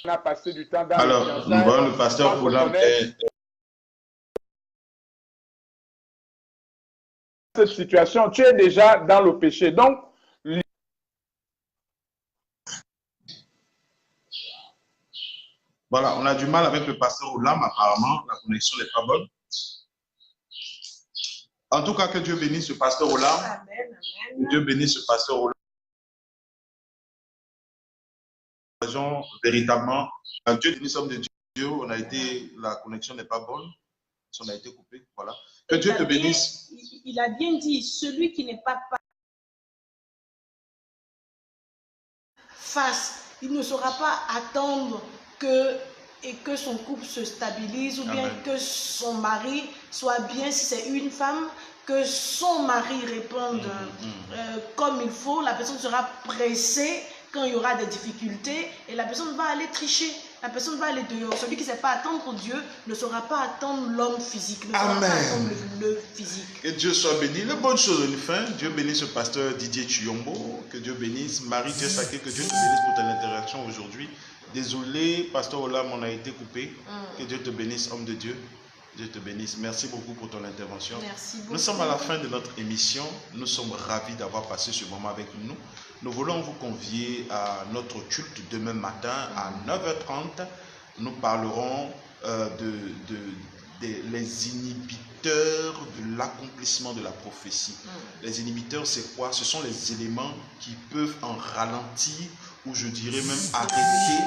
On a passé du temps dans le pasteur Olam cette situation, tu es déjà dans le péché. Donc, voilà, on a du mal avec le pasteur Olam, apparemment, la connexion n'est pas bonne. En tout cas, que Dieu bénisse le pasteur Olam. Amen. Que Dieu bénisse le pasteur Olam. Véritablement, Dieu bénisse l'homme de Dieu, la connexion n'est pas bonne, on a été coupé, voilà. Que Dieu te bénisse. Il a bien dit, celui qui n'est pas face, il ne saura pas attendre que son couple se stabilise ou bien que son mari soit bien si c'est une femme, que son mari réponde comme il faut. La personne sera pressée quand il y aura des difficultés et la personne va aller tricher. La personne va aller dehors. Celui qui ne sait pas attendre Dieu ne saura pas attendre l'homme physique, ne saura pas attendre le physique. Que Dieu soit béni. Les bonnes choses de fin. Dieu bénisse le pasteur Didier Chuyombo. Que Dieu bénisse Marie-Dieu Sake. Que Dieu te bénisse pour ton interaction aujourd'hui. Désolé, pasteur Olam, on a été coupé. Que Dieu te bénisse, homme de Dieu. Dieu te bénisse. Merci beaucoup pour ton intervention. Merci beaucoup. Nous sommes à la fin de notre émission. Nous sommes ravis d'avoir passé ce moment avec nous. Nous voulons vous convier à notre culte demain matin à 9h30. Nous parlerons les inhibiteurs de l'accomplissement de la prophétie. Les inhibiteurs, c'est quoi? Ce sont les éléments qui peuvent en ralentir ou je dirais même arrêter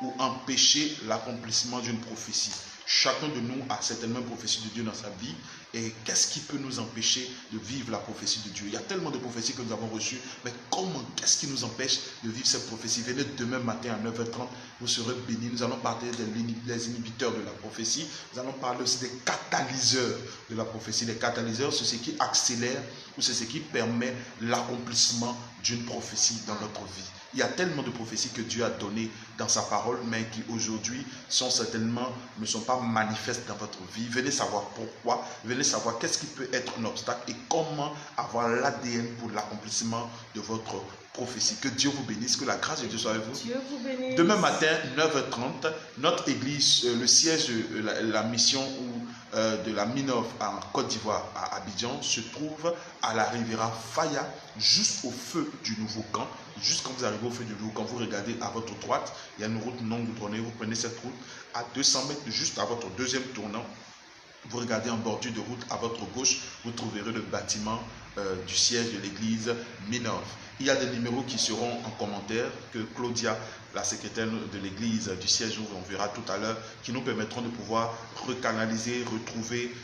ou empêcher l'accomplissement d'une prophétie. Chacun de nous a certainement une prophétie de Dieu dans sa vie. Et qu'est-ce qui peut nous empêcher de vivre la prophétie de Dieu? Il y a tellement de prophéties que nous avons reçues, mais qu'est-ce qui nous empêche de vivre cette prophétie? Venez demain matin à 9h30, vous serez bénis. Nous allons parler des inhibiteurs de la prophétie. Nous allons parler aussi des catalyseurs de la prophétie. Les catalyseurs, c'est ce qui accélère ou c'est ce qui permet l'accomplissement d'une prophétie dans notre vie. Il y a tellement de prophéties que Dieu a données dans sa parole, mais qui aujourd'hui ne sont pas manifestes dans votre vie. Venez savoir pourquoi, venez savoir qu'est-ce qui peut être un obstacle et comment avoir l'ADN pour l'accomplissement de votre prophétie. Que Dieu vous bénisse, que la grâce de Dieu soit avec vous. Dieu vous bénisse. Demain matin, 9h30, notre église, le siège de la mission de la Minov en Côte d'Ivoire, à Abidjan, se trouve à la Riviera Faya, juste au feu du nouveau camp. Juste quand vous arrivez au feu du nouveau camp, vous regardez à votre droite, il y a une route non goudronnée, vous prenez cette route à 200 mètres, juste à votre deuxième tournant. Vous regardez en bordure de route à votre gauche, vous trouverez le bâtiment du siège de l'église Minov. Il y a des numéros qui seront en commentaire que Claudia, la secrétaire de l'église du siège, on verra tout à l'heure, qui nous permettront de pouvoir recanaliser, retrouver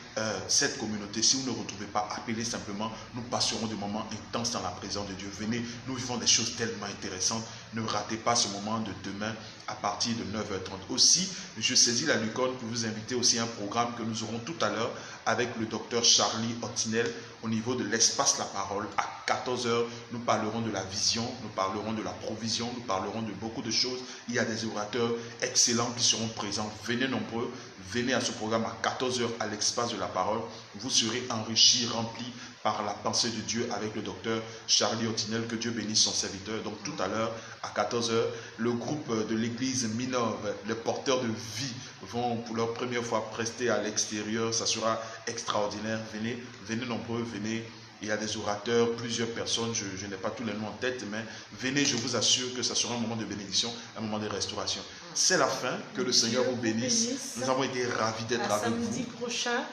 cette communauté. Si vous ne retrouvez pas, appelez simplement. Nous passerons des moments intenses dans la présence de Dieu. Venez, nous vivons des choses tellement intéressantes. Ne ratez pas ce moment de demain à partir de 9h30. Aussi, je saisis la lucarne pour vous inviter aussi à un programme que nous aurons tout à l'heure avec le docteur Charlie Ottinel au niveau de l'espace La Parole. À 14h, nous parlerons de la vision, nous parlerons de la provision, nous parlerons de beaucoup de choses. Il y a des orateurs excellents qui seront présents. Venez nombreux, venez à ce programme à 14h à l'espace de La Parole. Vous serez enrichis, remplis par la pensée de Dieu avec le docteur Charlie Ottinel. Que Dieu bénisse son serviteur. Donc tout à l'heure, à 14h, le groupe de l'église Minov, les porteurs de vie, vont pour leur première fois prester à l'extérieur. Ça sera extraordinaire. Venez, venez nombreux, venez. Il y a des orateurs, plusieurs personnes, je n'ai pas tous les noms en tête, mais venez, je vous assure que ça sera un moment de bénédiction, un moment de restauration. C'est la fin, que le Seigneur vous bénisse. Nous avons été ravis d'être avec vous. Samedi prochain,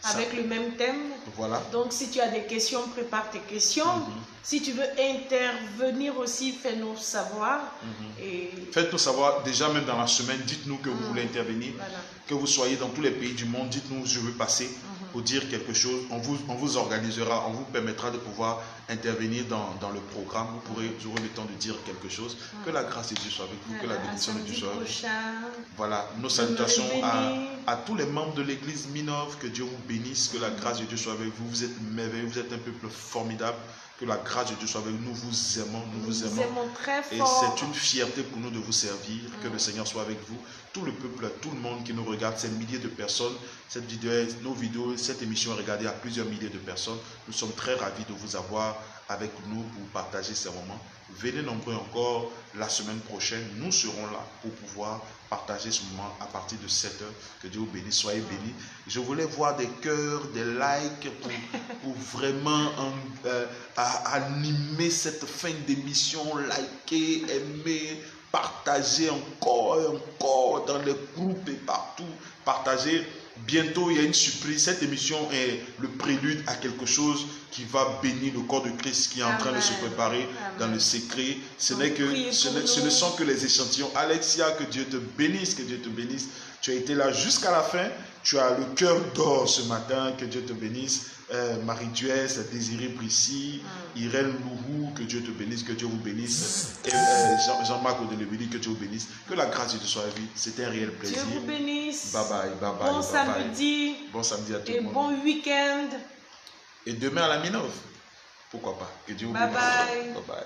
avec le même thème. Voilà. Donc, si tu as des questions, prépare tes questions. Si tu veux intervenir aussi, fais-nous savoir. Et... Faites-nous savoir, déjà même dans la semaine, dites-nous que vous voulez intervenir. Voilà. Que vous soyez dans tous les pays du monde, dites-nous, je veux passer pour dire quelque chose. On vous organisera, on vous permettra de pouvoir intervenir dans le programme. Vous aurez le temps de dire quelque chose. Que la grâce de Dieu soit avec vous, que la bénédiction de Dieu soit avec vous. Voilà, nos salutations à tous les membres de l'église Minov. Que Dieu vous bénisse, que la grâce de Dieu soit avec vous. Vous êtes merveilleux, vous êtes un peuple formidable. Que la grâce de Dieu soit avec nous. Nous vous aimons, nous vous aimons très fort. Et c'est une fierté pour nous de vous servir. Que le Seigneur soit avec vous. Tout le peuple, tout le monde qui nous regarde, ces milliers de personnes, nos vidéos, cette émission est regardée à plusieurs milliers de personnes. Nous sommes très ravis de vous avoir avec nous pour partager ces moments. Venez nombreux encore la semaine prochaine. Nous serons là pour pouvoir partager ce moment à partir de 7h. Que Dieu vous bénisse. Soyez bénis. Je voulais voir des cœurs, des likes pour vraiment animer cette fin d'émission. Liker, aimer, partager encore et encore dans les groupes et partout. Partager. Bientôt, il y a une surprise. Cette émission est le prélude à quelque chose qui va bénir le corps de Christ qui est en train de se préparer dans le secret. Ce ne sont que les échantillons. Alexia, que Dieu te bénisse, que Dieu te bénisse. Tu as été là jusqu'à la fin. Tu as le cœur d'or ce matin. Que Dieu te bénisse. Marie-Duès, Désiré Brissy, Irène Louhou, que Dieu te bénisse, que Dieu vous bénisse. Et Jean-Marc Odelebeli, que Dieu vous bénisse. Que la grâce de Dieu soit à vie. C'était un réel plaisir. Dieu vous bénisse. Bye bye, bye bye. Bon samedi. Bon samedi à tout le monde. Et bon week-end. Et demain à la Minov. Pourquoi pas. Que Dieu vous bénisse. Bye bye. Bye bye.